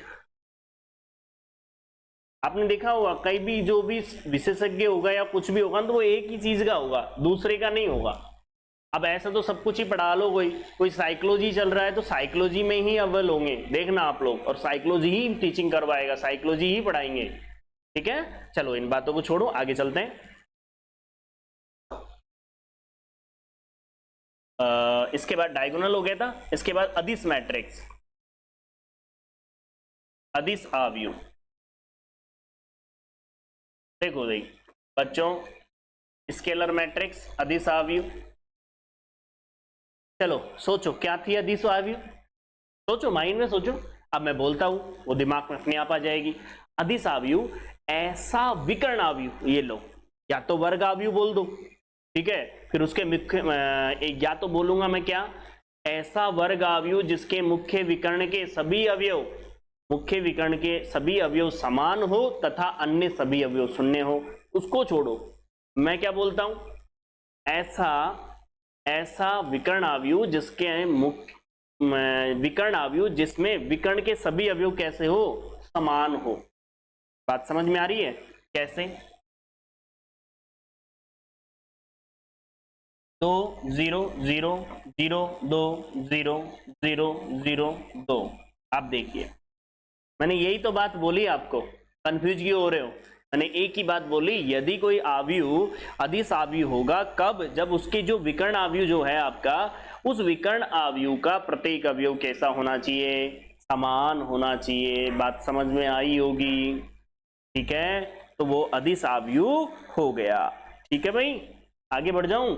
आपने देखा होगा कई भी जो भी विशेषज्ञ होगा या कुछ भी होगा तो वो एक ही चीज का होगा, दूसरे का नहीं होगा। अब ऐसा तो सब कुछ ही पढ़ा लो, कोई साइकोलॉजी चल रहा है तो साइकोलॉजी में ही अव्वल होंगे, देखना आप लोग, और साइकोलॉजी ही टीचिंग करवाएगा, साइकोलॉजी ही पढ़ाएंगे, ठीक है। चलो इन बातों को छोड़ो, आगे चलते हैं। इसके बाद डायगोनल हो गया था, इसके बाद अदिश मैट्रिक्स, अदिश आव्यूह। देखो बच्चों, स्केलर मैट्रिक्स, अदिश आव्यूह। चलो सोचो क्या थी अदिश आव्यूह, सोचो माइंड में सोचो। अब मैं बोलता हूं वो दिमाग में अपने आप आ जाएगी। अदिश आव्यूह ऐसा विकर्ण आव्यूह, ये लो, या तो वर्ग आव्यूह बोल दो, ठीक है। फिर उसके मुख्य या तो बोलूंगा मैं क्या, ऐसा वर्ग आव्यूह जिसके मुख्य विकर्ण के सभी अवयव, मुख्य विकर्ण के सभी अवयव समान हो तथा अन्य सभी अवयव शून्य हो। उसको छोड़ो, मैं क्या बोलता हूं, ऐसा विकर्ण आव्यूह जिसके मुख्य विकर्ण आव्यूह जिसमें विकर्ण के सभी अवयव कैसे हो, समान हो। बात समझ में आ रही है? कैसे? 2 0 0 0 2 0 0 0 2। आप देखिए, मैंने यही तो बात बोली आपको, कंफ्यूज क्यों हो रहे हो? मैंने एक ही बात बोली, यदि कोई आव्यूह अदिश आव्यूह होगा कब, जब उसके जो विकर्ण आव्यूह जो है आपका, उस विकर्ण आव्यूह का प्रत्येक अवयव कैसा होना चाहिए, समान होना चाहिए। बात समझ में आई होगी, ठीक है। तो वो अदिश आव्यूह हो गया, ठीक है भाई। आगे बढ़ जाऊं,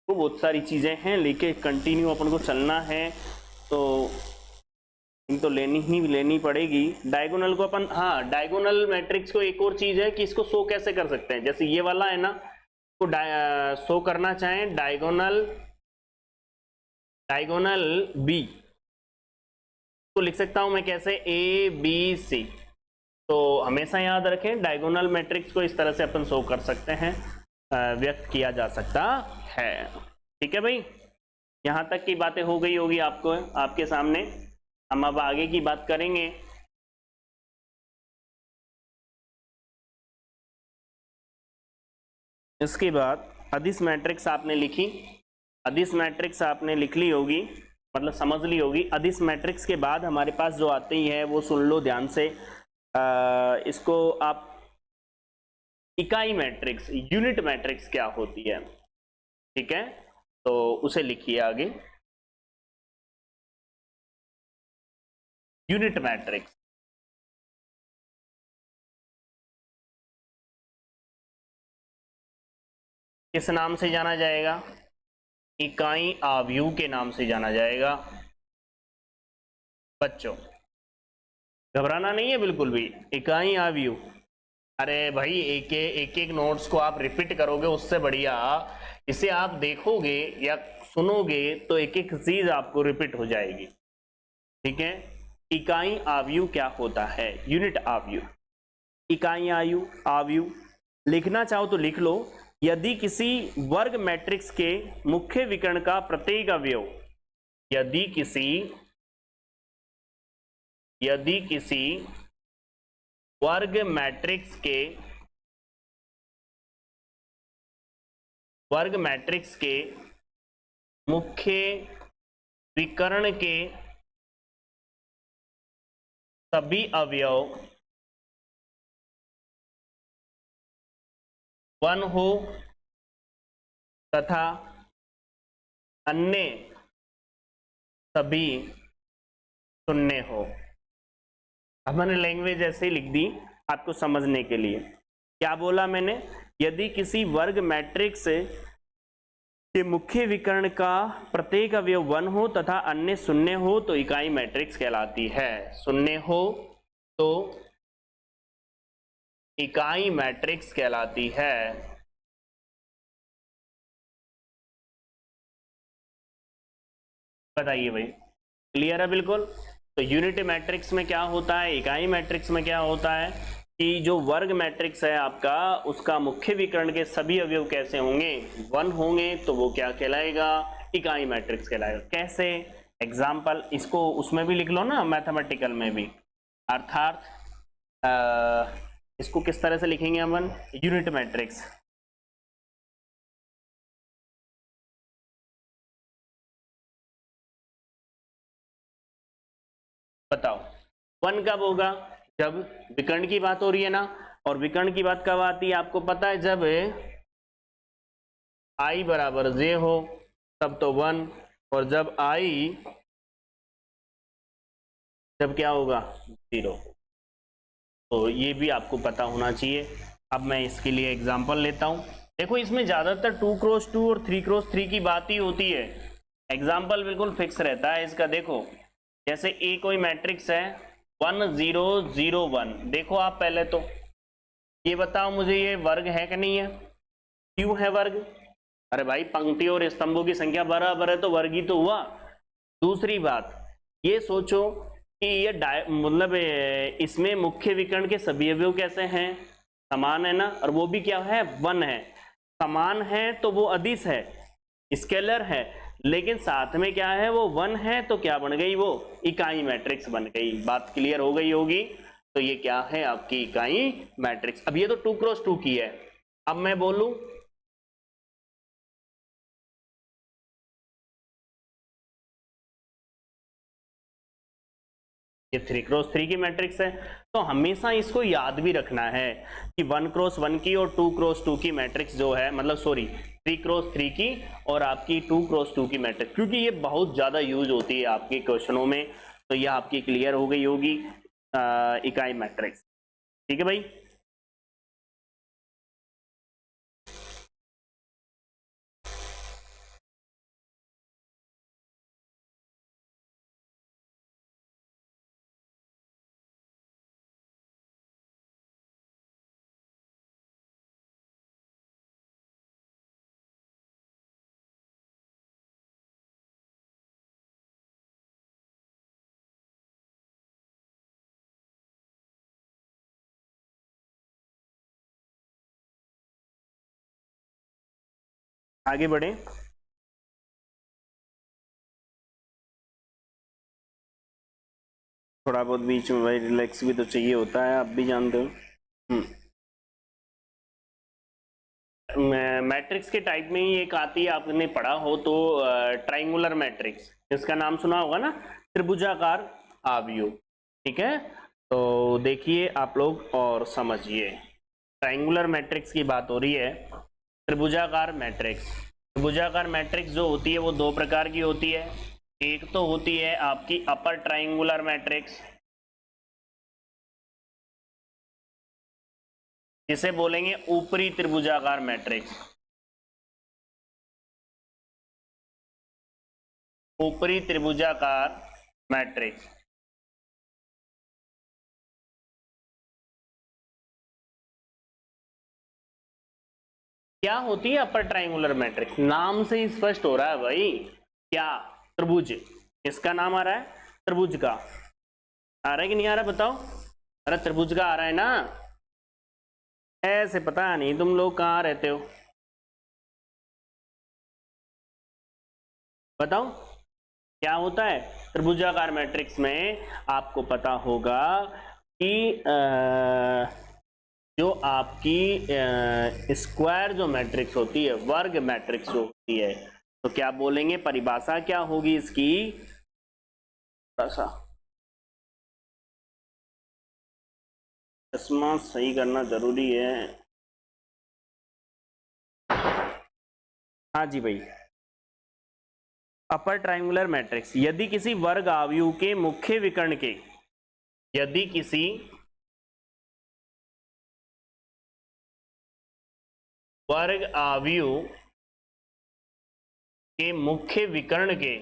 तो बहुत सारी चीजें हैं लेके कंटिन्यू अपन को चलना है, तो इन तो लेनी पड़ेगी। डायगोनल को अपन, हाँ डायगोनल मैट्रिक्स को एक और चीज है कि इसको शो कैसे कर सकते हैं, जैसे ये वाला है ना, तो शो करना चाहें डायगोनल बी, तो लिख सकता हूं मैं कैसे, ए बी सी। तो हमेशा याद रखें डायगोनल मैट्रिक्स को इस तरह से अपन शो कर सकते हैं, व्यक्त किया जा सकता है, ठीक है भाई। यहां तक की बातें हो गई होगी आपको, आपके सामने। हम अब आगे की बात करेंगे। इसके बाद अदिश मैट्रिक्स आपने लिखी, अदिश मैट्रिक्स आपने लिख ली होगी, मतलब समझ ली होगी। अदिश मैट्रिक्स के बाद हमारे पास जो आती है वो सुन लो ध्यान से, इसको आप इकाई मैट्रिक्स, यूनिट मैट्रिक्स क्या होती है, ठीक है, तो उसे लिखिए आगे। यूनिट मैट्रिक्स किस नाम से जाना जाएगा? इकाई आव्यूह के नाम से जाना जाएगा। बच्चों घबराना नहीं है बिल्कुल भी, इकाई आव्यूह। अरे भाई एक नोट्स को आप रिपीट करोगे उससे बढ़िया इसे आप देखोगे या सुनोगे तो एक एक चीज आपको रिपीट हो जाएगी, ठीक है। इकाई आव्यूह क्या होता है? यूनिट आव्यूह, इकाई आव्यूह लिखना चाहो तो लिख लो। यदि किसी वर्ग मैट्रिक्स के मुख्य विकर्ण का प्रत्येक अवयव, यदि किसी वर्ग मैट्रिक्स के मुख्य विकर्ण के सभी अवयव 1 हो तथा अन्य सभी शून्य हो। अब मैंने लैंग्वेज ऐसे ही लिख दी आपको समझने के लिए। क्या बोला मैंने? यदि किसी वर्ग मैट्रिक्स के मुख्य विकर्ण का प्रत्येक अवयव 1 हो तथा अन्य शून्य हो तो इकाई मैट्रिक्स कहलाती है। शून्य हो तो इकाई मैट्रिक्स कहलाती है। बताइए भाई, क्लियर है बिल्कुल? तो यूनिट मैट्रिक्स में क्या होता है, इकाई मैट्रिक्स में क्या होता है कि जो वर्ग मैट्रिक्स है आपका, उसका मुख्य विकर्ण के सभी अवयव कैसे होंगे? 1 होंगे, तो वो क्या कहलाएगा? इकाई मैट्रिक्स कहलाएगा। कैसे? एग्जाम्पल इसको उसमें भी लिख लो ना, मैथमेटिकल में भी। अर्थात इसको किस तरह से लिखेंगे अपन? Unit matrix. बताओ 1 कब होगा? जब विकर्ण की बात हो रही है ना। और विकर्ण की बात कब आती है आपको पता है? जब i बराबर j हो तब तो 1, और जब जब क्या होगा? 0। तो ये भी आपको पता होना चाहिए। अब मैं इसके लिए एग्जांपल लेता हूं। देखो इसमें ज्यादातर 2x2 और 3x3 की बात ही होती है। एग्जाम्पल बिल्कुल फिक्स रहता है इसका। देखो जैसे ए कोई मैट्रिक्स है 1 0 0 1। देखो आप पहले तो ये बताओ मुझे, ये वर्ग है कि नहीं है? क्यों है वर्ग? अरे भाई पंक्ति और स्तंभों की संख्या बराबर है तो वर्ग ही तो हुआ। दूसरी बात ये सोचो कि ये मतलब इसमें मुख्य विकर्ण के सभी अवयव कैसे हैं? समान है ना। और वो भी क्या है? 1 है। समान है तो वो अदिश है, स्केलर है। लेकिन साथ में क्या है? वो 1 है, तो क्या बन गई? वो इकाई मैट्रिक्स बन गई। बात क्लियर हो गई होगी। तो ये क्या है? आपकी इकाई मैट्रिक्स। अब ये तो 2x2 की है। अब मैं बोलूं ये 3x3 की मैट्रिक्स है। तो हमेशा इसको याद भी रखना है कि 1x1 की और 2x2 की मैट्रिक्स जो है, मतलब सॉरी 3x3 की और आपकी 2x2 की मैट्रिक्स, क्योंकि ये बहुत ज्यादा यूज होती है आपके क्वेश्चनों में। तो ये आपकी क्लियर हो गई होगी इकाई मैट्रिक्स। ठीक है भाई। आगे बढ़े। थोड़ा बहुत बीच में भाई रिलैक्स भी तो चाहिए होता है, आप भी जानते हो। मैट्रिक्स के टाइप में ही एक आती है, आपने पढ़ा हो तो, ट्राइंगुलर मैट्रिक्स। इसका नाम सुना होगा ना, त्रिभुजाकार आव्यूह। ठीक है, तो देखिए आप लोग और समझिए। ट्राइंगुलर मैट्रिक्स की बात हो रही है। त्रिभुजाकार मैट्रिक्स, त्रिभुजाकार मैट्रिक्स जो होती है वो दो प्रकार की होती है। एक तो होती है आपकी अपर ट्राइंगुलर मैट्रिक्स, जिसे बोलेंगे ऊपरी त्रिभुजाकार मैट्रिक्स। ऊपरी त्रिभुजाकार मैट्रिक्स। क्या होती है अपर ट्राइंगुलर मैट्रिक्स? नाम से ही स्पष्ट हो रहा है भाई। क्या? त्रिभुज। इसका नाम आ रहा है त्रिभुज का। आ रहा है कि नहीं आ रहा बताओ? अरे त्रिभुज का आ रहा है ना। ऐसे पता नहीं तुम लोग कहाँ रहते हो, बताओ क्या होता है त्रिभुजाकार मैट्रिक्स में? आपको पता होगा कि जो आपकी स्क्वायर जो मैट्रिक्स होती है, वर्ग मैट्रिक्स जो होती है, तो क्या बोलेंगे? परिभाषा क्या होगी इसकी? चश्मा सही करना जरूरी है। हाँ जी भाई, अपर ट्रायंगुलर मैट्रिक्स, यदि किसी वर्ग आव्यूह के मुख्य विकर्ण के, यदि किसी वर्ग आव्यूह के मुख्य विकर्ण के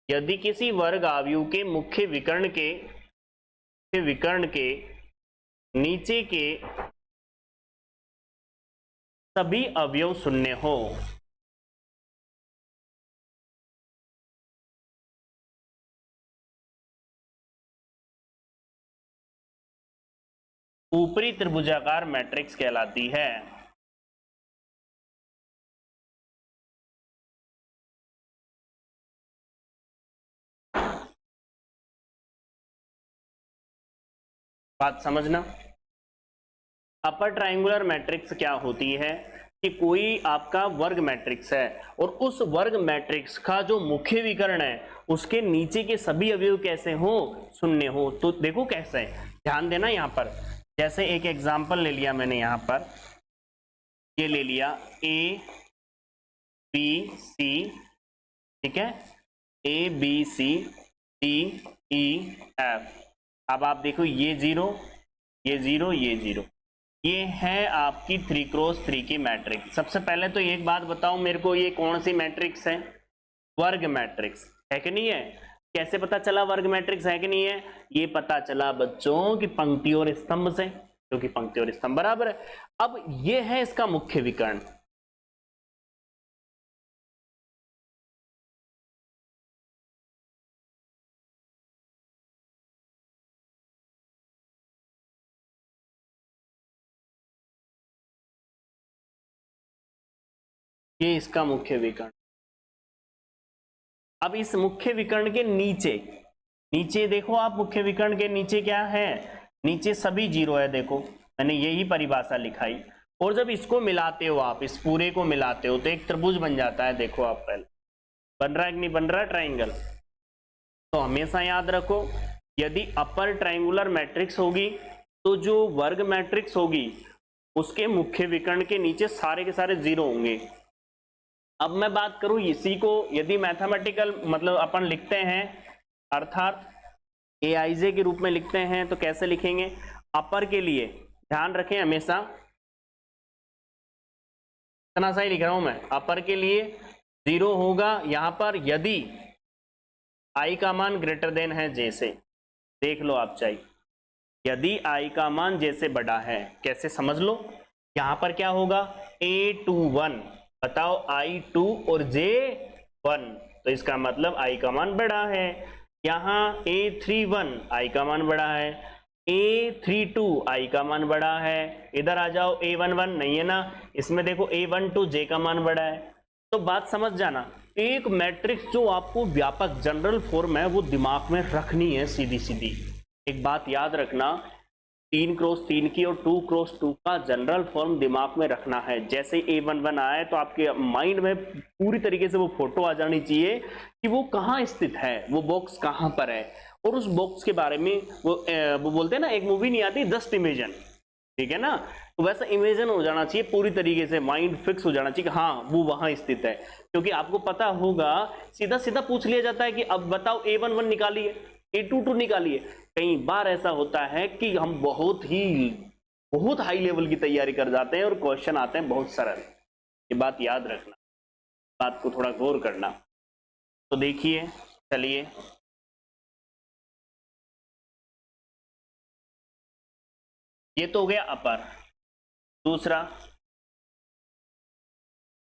यदि किसी वर्ग आव्यूह के मुख्य विकर्ण के नीचे के सभी अवयव शून्य हो, ऊपरी त्रिभुजाकार मैट्रिक्स कहलाती है। बात समझना, अपर ट्रायंगुलर मैट्रिक्स क्या होती है कि कोई आपका वर्ग मैट्रिक्स है और उस वर्ग मैट्रिक्स का जो मुख्य विकर्ण है उसके नीचे के सभी अवयव कैसे हो, शून्य हो। तो देखो कैसे, ध्यान देना यहां पर, जैसे एक एग्जांपल ले लिया मैंने, यहां पर ये ले लिया ए बी सी, ठीक है, A B C D E F. अब आप देखो ये जीरो, ये जीरो, ये जीरो, ये है आपकी 3x3 की मैट्रिक्स। सबसे पहले तो एक बात बताओ मेरे को, ये कौन सी मैट्रिक्स है? वर्ग मैट्रिक्स है कि नहीं है? कैसे पता चला वर्ग मैट्रिक्स है कि नहीं है? ये पता चला बच्चों कि पंक्ति और स्तंभ से, क्योंकि पंक्ति और स्तंभ बराबर है। अब ये है इसका मुख्य विकर्ण, ये इसका मुख्य विकर्ण। अब इस मुख्य विकर्ण के नीचे, नीचे देखो आप, मुख्य विकर्ण के नीचे क्या है? नीचे सभी जीरो है। देखो मैंने यही परिभाषा लिखाई, और जब इसको मिलाते हो आप, इस पूरे को मिलाते हो तो एक त्रिभुज बन जाता है। देखो आप पहले बन रहा है कि नहीं बन रहा, ट्राइंगल। तो हमेशा याद रखो, यदि अपर ट्राइंगुलर मैट्रिक्स होगी तो जो वर्ग मैट्रिक्स होगी उसके मुख्य विकर्ण के नीचे सारे के सारे जीरो होंगे। अब मैं बात करूं इसी को, यदि मैथमेटिकल मतलब अपन लिखते हैं, अर्थात एआईजे के रूप में लिखते हैं, तो कैसे लिखेंगे? अपर के लिए ध्यान रखें हमेशा, इतना सा ही लिख रहा हूं मैं, अपर के लिए जीरो होगा यहां पर यदि आई का मान ग्रेटर देन है जैसे, देख लो आप चाहे, यदि आई का मान जैसे बड़ा है। कैसे समझ लो, यहां पर क्या होगा? A21, बताओ I2 और J1, तो इसका मतलब I का मान बड़ा है। यहाँ A31 I का मान बड़ा है, A32 I का मान बड़ा है। इधर आ जाओ, A11 नहीं है ना, इसमें देखो A12 J का मान बड़ा है। तो बात समझ जाना, एक मैट्रिक्स जो आपको व्यापक जनरल फॉर्म है वो दिमाग में रखनी है सीधी सीधी। एक बात याद रखना, 3x3 की और 2x2 का जनरल फॉर्म दिमाग में रखना है। जैसे A11 आए तो आपके माइंड में पूरी तरीके से वो फोटो आ जानी चाहिए कि वो कहाँ स्थित है, वो बॉक्स कहाँ पर है, और उस बॉक्स के बारे में वो बोलते हैं ना, एक मूवी नहीं आती जस्ट इमेजिन, ठीक है ना, तो वैसा इमेजिन हो जाना चाहिए, पूरी तरीके से माइंड फिक्स हो जाना चाहिए कि हाँ वो वहां स्थित है। क्योंकि आपको पता होगा, सीधा सीधा पूछ लिया जाता है कि अब बताओ A11 निकालिए, A22 निकालिए। कई बार ऐसा होता है कि हम बहुत हाई लेवल की तैयारी कर जाते हैं और क्वेश्चन आते हैं बहुत सरल। ये बात याद रखना, बात को थोड़ा गौर करना। तो देखिए, चलिए ये तो हो गया अपर। दूसरा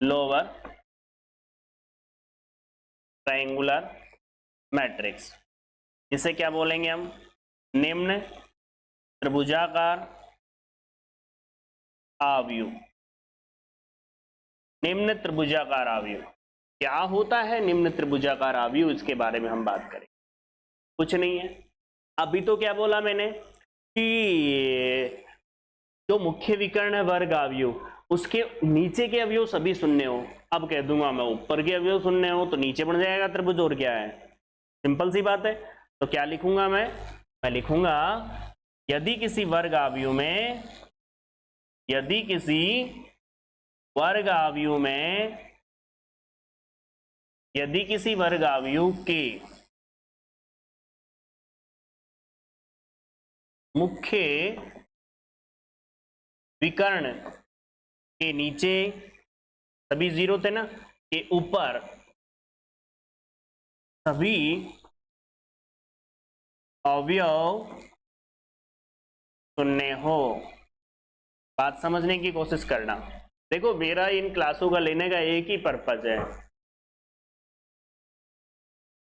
लोअर ट्रायंगुलर मैट्रिक्स, इसे क्या बोलेंगे हम? निम्न त्रिभुजाकार आव्यूह। निम्न त्रिभुजाकार आव्यूह क्या होता है? निम्न त्रिभुजाकार आव्यूह, इसके बारे में हम बात करें। कुछ नहीं है, अभी तो क्या बोला मैंने कि जो मुख्य विकर्ण है वर्ग आव्यूह, उसके नीचे के अवयव सभी शून्य हो। अब कह दूंगा मैं ऊपर के अवयव शून्य हो तो नीचे बन जाएगा त्रिभुज, और क्या है, सिंपल सी बात है। तो क्या लिखूंगा मैं लिखूंगा, यदि किसी वर्ग आव्यूह में यदि किसी वर्ग आव्यूह में, यदि किसी वर्ग आव्यूह के मुख्य विकर्ण के नीचे, सभी जीरो थे ना, के ऊपर सभी अवयव शून्य हो। बात समझने की कोशिश करना। देखो मेरा इन क्लासों का लेने का एक ही पर्पज है,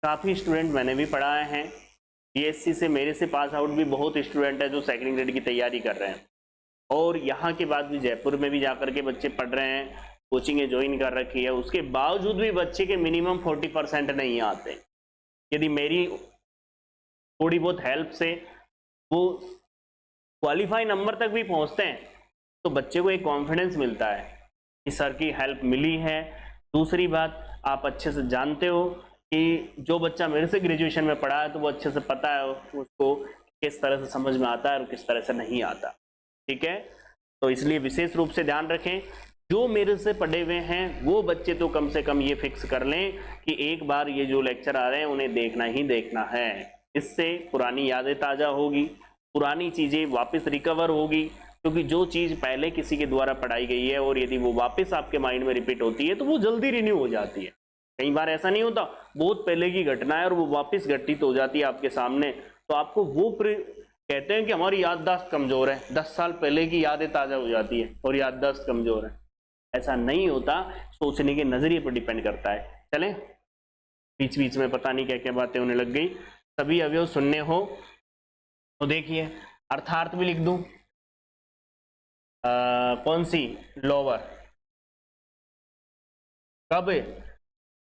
काफी स्टूडेंट मैंने भी पढ़ाए हैं बीएससी से, मेरे से पास आउट भी बहुत स्टूडेंट है जो सेकंड ग्रेड की तैयारी कर रहे हैं, और यहाँ के बाद भी जयपुर में भी जाकर के बच्चे पढ़ रहे हैं, कोचिंगें ज्वाइन कर रखी है, उसके बावजूद भी बच्चे के मिनिमम 40% नहीं आते। यदि मेरी थोड़ी बहुत हेल्प से वो क्वालिफाई नंबर तक भी पहुंचते हैं तो बच्चे को एक कॉन्फिडेंस मिलता है कि सर की हेल्प मिली है। दूसरी बात, आप अच्छे से जानते हो कि जो बच्चा मेरे से ग्रेजुएशन में पढ़ा है तो वो अच्छे से पता है उसको किस तरह से समझ में आता है और किस तरह से नहीं आता। ठीक है, तो इसलिए विशेष रूप से ध्यान रखें, जो मेरे से पढ़े हुए हैं वो बच्चे तो कम से कम ये फिक्स कर लें कि एक बार ये जो लेक्चर आ रहे हैं उन्हें देखना ही देखना है। इससे पुरानी यादें ताज़ा होगी, पुरानी चीज़ें वापस रिकवर होगी, क्योंकि जो चीज़ पहले किसी के द्वारा पढ़ाई गई है और यदि वो वापस आपके माइंड में रिपीट होती है तो वो जल्दी रिन्यू हो जाती है। कई बार ऐसा नहीं होता, बहुत पहले की घटना है और वो वापस घटित हो जाती है आपके सामने, तो आपको वो कहते हैं कि हमारी याददाश्त कमजोर है, 10 साल पहले की यादें ताज़ा हो जाती है और याददाश्त कमजोर है। ऐसा नहीं होता, सोचने के नजरिए पर डिपेंड करता है। चलें, बीच बीच में पता नहीं क्या क्या बातें होने लग गई। सभी अवयव शून्य हो तो देखिए अर्थार्थ भी लिख दूं, कौन सी, लोअर, कब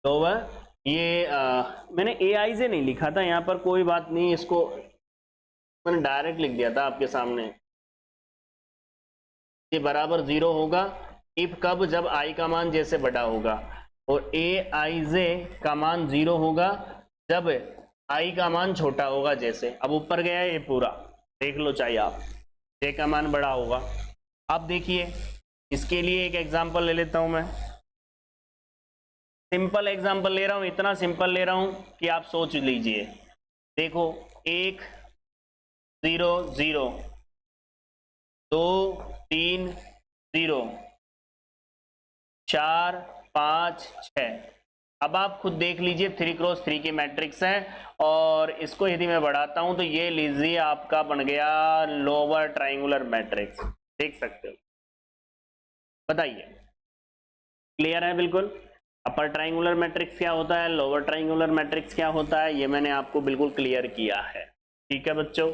लोअर, ये मैंने AI से नहीं लिखा था यहाँ पर, कोई बात नहीं, इसको मैंने डायरेक्ट लिख दिया था आपके सामने। ये बराबर 0 होगा इफ कब, जब I का मान जैसे बड़ा होगा, और Aij का मान 0 होगा जब I का मान छोटा होगा जैसे। अब ऊपर गया है ये पूरा, देख लो चाहे आप, J का मान बड़ा होगा। अब देखिए इसके लिए एक एग्जांपल ले लेता हूं मैं, सिंपल एग्जांपल ले रहा हूं, इतना सिंपल ले रहा हूं कि आप सोच लीजिए। देखो 1 0 0 2 3 0 4 5 6। अब आप खुद देख लीजिए 3x3 की मैट्रिक्स है, और इसको यदि मैं बढ़ाता हूं तो ये लीजिए आपका बन गया लोअर ट्राइंगुलर मैट्रिक्स। देख सकते हो, बताइए क्लियर है बिल्कुल। अपर ट्राइंगुलर मैट्रिक्स क्या होता है, लोअर ट्राइंगुलर मैट्रिक्स क्या होता है, ये मैंने आपको बिल्कुल क्लियर किया है। ठीक है बच्चों,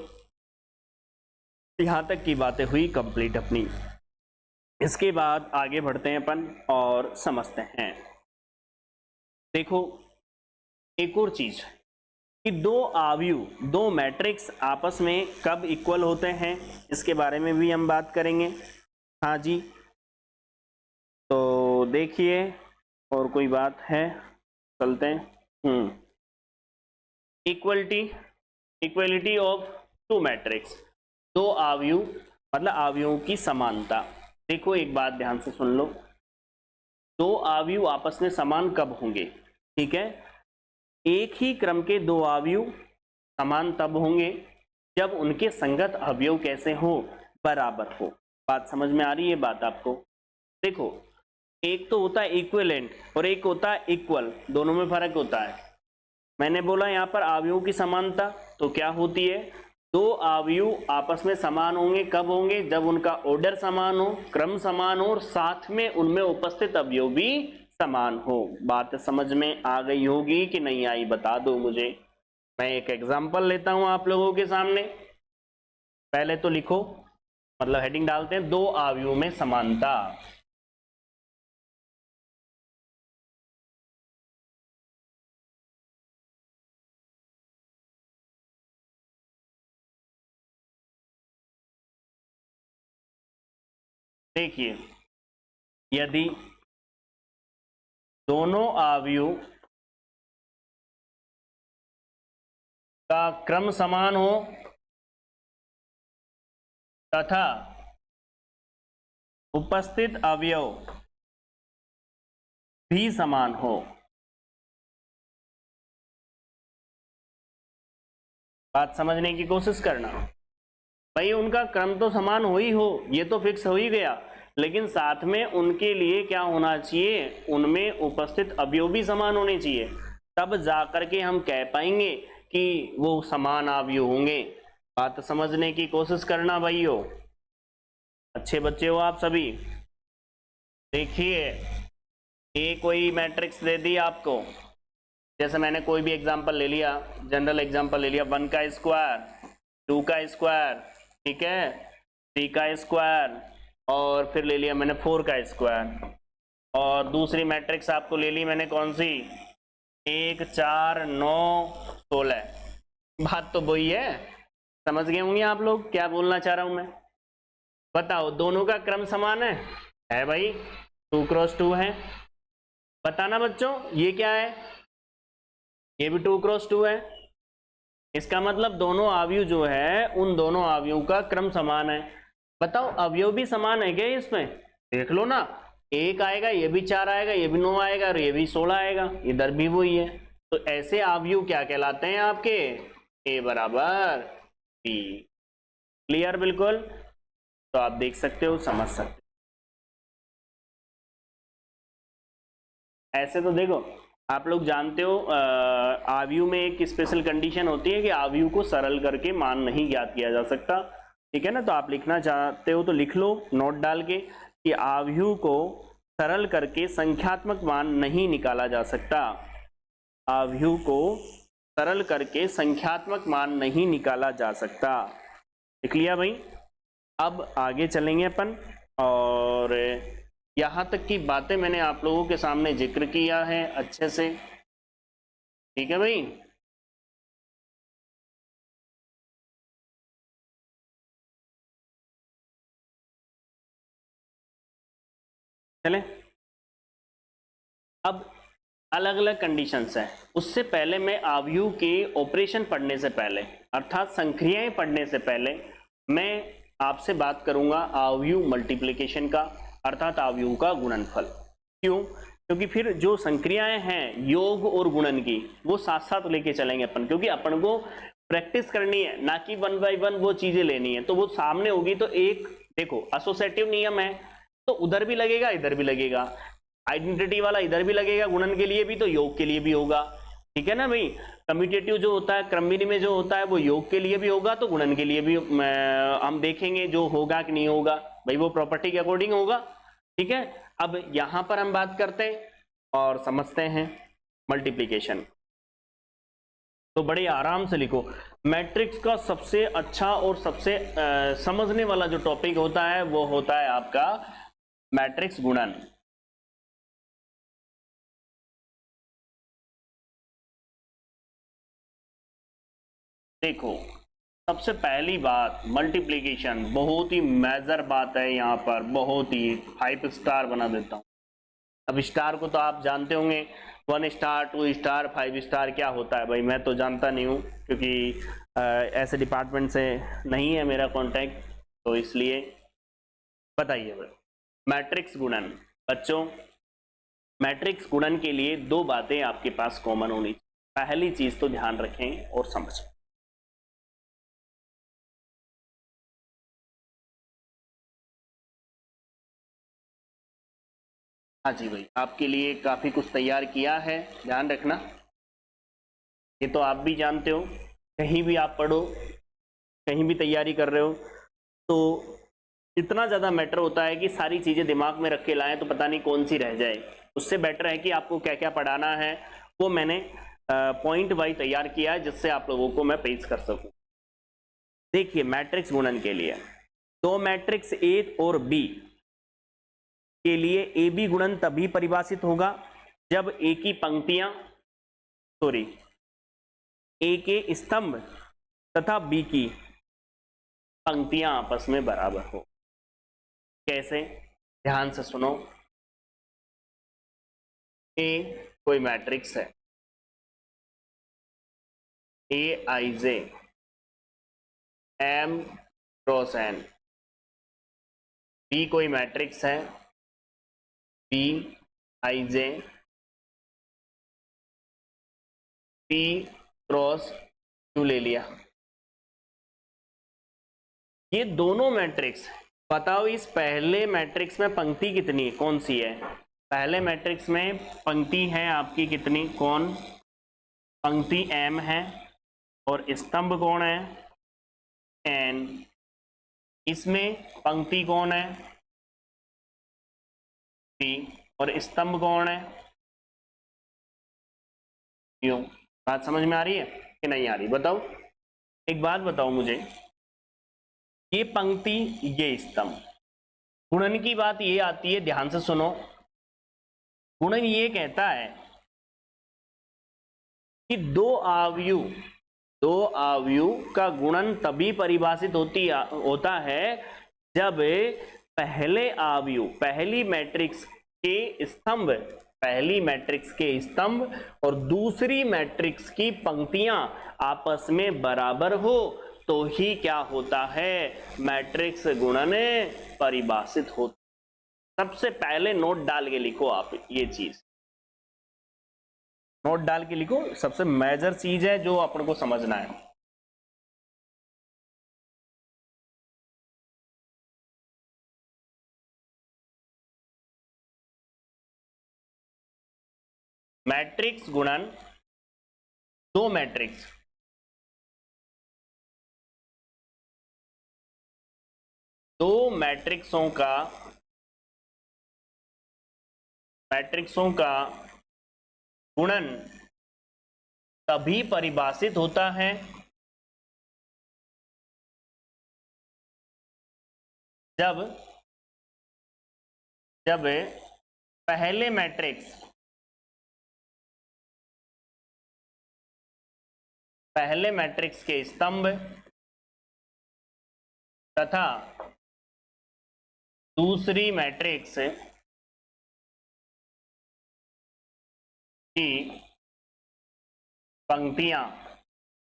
यहां तक की बातें हुई कंप्लीट अपनी। इसके बाद आगे बढ़ते हैं अपन और समझते हैं। देखो एक और चीज कि दो आव्यूह, दो मैट्रिक्स आपस में कब इक्वल होते हैं, इसके बारे में भी हम बात करेंगे। हाँ जी, तो देखिए, और कोई बात है, चलते हैं। इक्वलिटी ऑफ टू मैट्रिक्स, दो आव्यूह मतलब आव्यूहों की समानता। देखो एक बात ध्यान से सुन लो, दो आव्यूह आपस में समान कब होंगे, ठीक है, एक ही क्रम के दो आव्यूह समान तब होंगे जब उनके संगत अवयव कैसे हो, बराबर हो। बात समझ में आ रही है बात आपको। देखो एक तो होता है इक्विवेलेंट और एक होता है इक्वल, दोनों में फर्क होता है। मैंने बोला यहाँ पर अवयवों की समानता तो क्या होती है, दो अवयव आपस में समान होंगे कब होंगे, जब उनका ऑर्डर समान हो, क्रम समान हो और साथ में उनमें उपस्थित अवयव भी समान हो। बात समझ में आ गई होगी कि नहीं आई, बता दो मुझे। मैं एक एग्जांपल लेता हूं आप लोगों के सामने, पहले तो लिखो, मतलब हेडिंग डालते हैं, दो अवयवों में समानता। देखिए यदि दोनों अवयव का क्रम समान हो तथा उपस्थित अवयव भी समान हो। बात समझने की कोशिश करना। भाई उनका क्रम तो समान हो ही हो, ये तो फिक्स हो ही गया, लेकिन साथ में उनके लिए क्या होना चाहिए, उनमें उपस्थित अवयव भी समान होने चाहिए, तब जाकर के हम कह पाएंगे कि वो समान अवयव होंगे। बात समझने की कोशिश करना भाइयों, अच्छे बच्चे हो आप सभी। देखिए ये कोई मैट्रिक्स दे दी आपको, जैसे मैंने कोई भी एग्जांपल ले लिया, जनरल एग्जांपल ले लिया, 1 का स्क्वायर, 2 का स्क्वायर, ठीक है, 3 का स्क्वायर, और फिर ले लिया मैंने 4 का स्क्वायर, और दूसरी मैट्रिक्स आपको ले ली मैंने कौन सी, 1 4 9 16। बात तो वही है, समझ गए होंगे आप लोग क्या बोलना चाह रहा हूं मैं। बताओ दोनों का क्रम समान है भाई, 2 क्रॉस 2 है। बताना बच्चों ये क्या है, ये भी 2 क्रॉस 2 है। इसका मतलब दोनों अवयव जो है उन दोनों अवयवों का क्रम समान है। बताओ अवयव भी समान है क्या इसमें, देख लो ना, 1 आएगा, ये भी 4 आएगा, ये भी 9 आएगा, और ये भी 16 आएगा, इधर भी वही है। तो ऐसे अवयव क्या कहलाते हैं आपके, ए बराबर बी। क्लियर बिल्कुल, तो आप देख सकते हो, समझ सकते हो। ऐसे तो देखो आप लोग जानते हो आव्यू में एक स्पेशल कंडीशन होती है कि आव्यू को सरल करके मान नहीं ज्ञात किया जा सकता, ठीक है ना। तो आप लिखना चाहते हो तो लिख लो नोट डाल के कि आव्यू को सरल करके संख्यात्मक मान नहीं निकाला जा सकता। आव्यू को सरल करके संख्यात्मक मान नहीं निकाला जा सकता। लिख लिया भाई। अब आगे चलेंगे अपन, और यहां तक की बातें मैंने आप लोगों के सामने जिक्र किया है अच्छे से, ठीक है भाई। चलें अब अलग अलग कंडीशंस हैं, उससे पहले मैं आव्यू के ऑपरेशन पढ़ने से पहले अर्थात संक्रियाएं पढ़ने से पहले मैं आपसे बात करूंगा आव्यू मल्टीप्लिकेशन का, अर्थात आव्यू का गुणनफल। क्यों, क्योंकि फिर जो संक्रियाएं हैं योग और गुणन की वो साथ साथ लेके चलेंगे अपन, क्योंकि अपन को प्रैक्टिस करनी है, ना कि 1 बाय 1 वो चीजें लेनी है। तो वो सामने होगी तो एक देखो एसोसिएटिव नियम है तो उधर भी लगेगा इधर भी लगेगा, आइडेंटिटी वाला इधर भी लगेगा गुणन के लिए भी तो योग के लिए भी होगा, ठीक है ना भाई। कम्यूटेटिव जो होता है क्रम विनिमय जो होता है वो योग के लिए भी होगा तो गुणन के लिए भी हम देखेंगे जो होगा कि नहीं होगा, भाई वो प्रॉपर्टी के अकॉर्डिंग होगा, ठीक है। अब यहां पर हम बात करते हैं और समझते हैं मल्टीप्लीकेशन। तो बड़े आराम से लिखो, मैट्रिक्स का सबसे अच्छा और सबसे समझने वाला जो टॉपिक होता है वो होता है आपका मैट्रिक्स गुणन। देखो सबसे पहली बात मल्टीप्लिकेशन बहुत ही मेजर बात है, यहाँ पर बहुत ही 5 स्टार बना देता हूँ। अब स्टार को तो आप जानते होंगे, 1 स्टार 2 स्टार 5 स्टार क्या होता है भाई, मैं तो जानता नहीं हूँ क्योंकि ऐसे डिपार्टमेंट से नहीं है मेरा कांटेक्ट, तो इसलिए बताइए भाई। मैट्रिक्स गुणन बच्चों, मैट्रिक्स गुणन के लिए 2 बातें आपके पास कॉमन होनी चाहिए। पहली चीज तो ध्यान रखें और समझें, हाँ जी भाई आपके लिए काफी कुछ तैयार किया है, ध्यान रखना। ये तो आप भी जानते हो, कहीं भी आप पढ़ो कहीं भी तैयारी कर रहे हो तो इतना ज़्यादा मैटर होता है कि सारी चीज़ें दिमाग में रख के लाएं तो पता नहीं कौन सी रह जाए। उससे बेटर है कि आपको क्या क्या पढ़ाना है वो मैंने पॉइंट वाइज तैयार किया है जिससे आप लोगों को मैं पेश कर सकूं। देखिए मैट्रिक्स गुणन के लिए दो मैट्रिक्स ए और बी के लिए ए बी गुणन तभी परिभाषित होगा जब ए की पंक्तियां ए के स्तंभ तथा बी की पंक्तियां आपस में बराबर हो। कैसे, ध्यान से सुनो। ए कोई मैट्रिक्स है, A i j m cross n, B कोई मैट्रिक्स है, B i j p cross q ले लिया। ये दोनों मैट्रिक्स, बताओ इस पहले मैट्रिक्स में पंक्ति कितनी, कौन सी है? पहले मैट्रिक्स में पंक्ति है आपकी कितनी, कौन? पंक्ति m है और स्तंभ कौन है? n। इसमें पंक्ति कौन है? p और स्तंभ कौन है? q। बात समझ में आ रही है कि नहीं आ रही? बताओ, एक बात बताओ मुझे, ये पंक्ति ये स्तंभ, गुणन की बात ये आती है, ध्यान से सुनो। गुणन ये कहता है कि दो आव्यूह का गुणन तभी परिभाषित होता है जब पहले आव्यूह, पहली मैट्रिक्स के स्तंभ और दूसरी मैट्रिक्स की पंक्तियां आपस में बराबर हो, तो ही क्या होता है? मैट्रिक्स गुणन परिभाषित होता। सबसे पहले नोट डाल के लिखो आप, ये चीज नोट डाल के लिखो, सबसे मेजर चीज है जो अपन को समझना है। मैट्रिक्स गुणन दो मैट्रिक्सों का गुणन तभी परिभाषित होता है जब पहले मैट्रिक्स के स्तंभ तथा दूसरी मैट्रिक्स की पंक्तियां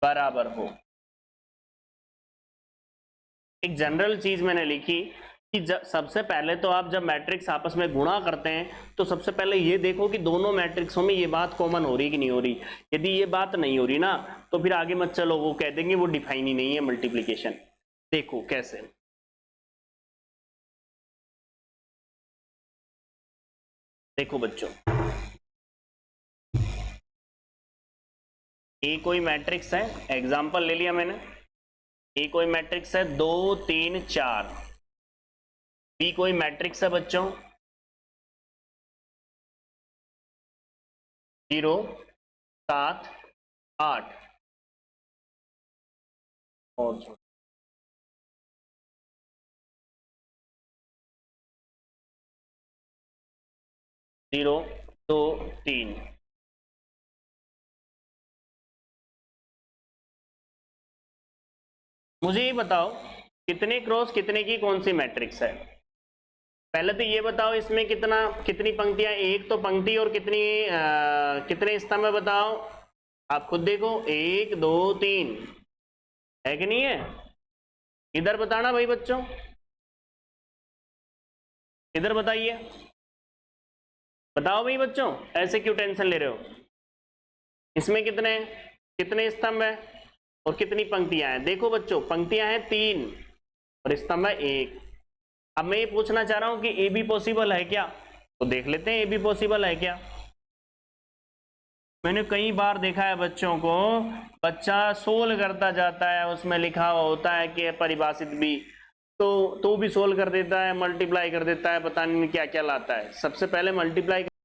बराबर हो। एक जनरल चीज मैंने लिखी कि सबसे पहले तो आप जब मैट्रिक्स आपस में गुणा करते हैं तो सबसे पहले ये देखो कि दोनों मैट्रिक्सों में ये बात कॉमन हो रही कि नहीं हो रही। यदि ये बात नहीं हो रही ना, तो फिर आगे मत चलो, वो कह देंगे वो डिफाइन ही नहीं है मल्टीप्लिकेशन। देखो कैसे, देखो बच्चों, ए कोई मैट्रिक्स है, एग्जांपल ले लिया मैंने, ए कोई मैट्रिक्स है 2 3 4। बी कोई मैट्रिक्स है बच्चों 0 7 8 और 0 2 3। मुझे ये बताओ कितने क्रॉस कितने की कौन सी मैट्रिक्स है? पहले तो ये बताओ इसमें कितनी पंक्तियां, एक तो पंक्ति और कितने स्तंभ है बताओ, आप खुद देखो, 1 2 3 है कि नहीं है? इधर बताना भाई बच्चों, इधर बताइए, बताओ भाई बच्चों, ऐसे क्यों टेंशन ले रहे हो? इसमें कितने स्तंभ है और कितनी पंक्तियां हैं? देखो बच्चों, पंक्तियां हैं 3 और स्तंभ है 1। अब मैं ये पूछना चाह रहा हूं कि ए भी पॉसिबल है क्या? तो देख लेते हैं ए भी पॉसिबल है क्या। मैंने कई बार देखा है बच्चों को, बच्चा सोल्व करता जाता है, उसमें लिखा हुआ होता है कि परिभाषित भी, तो भी सोल्व कर देता है, मल्टीप्लाई कर देता है, पता नहीं क्या क्या लाता है। सबसे पहले मल्टीप्लाई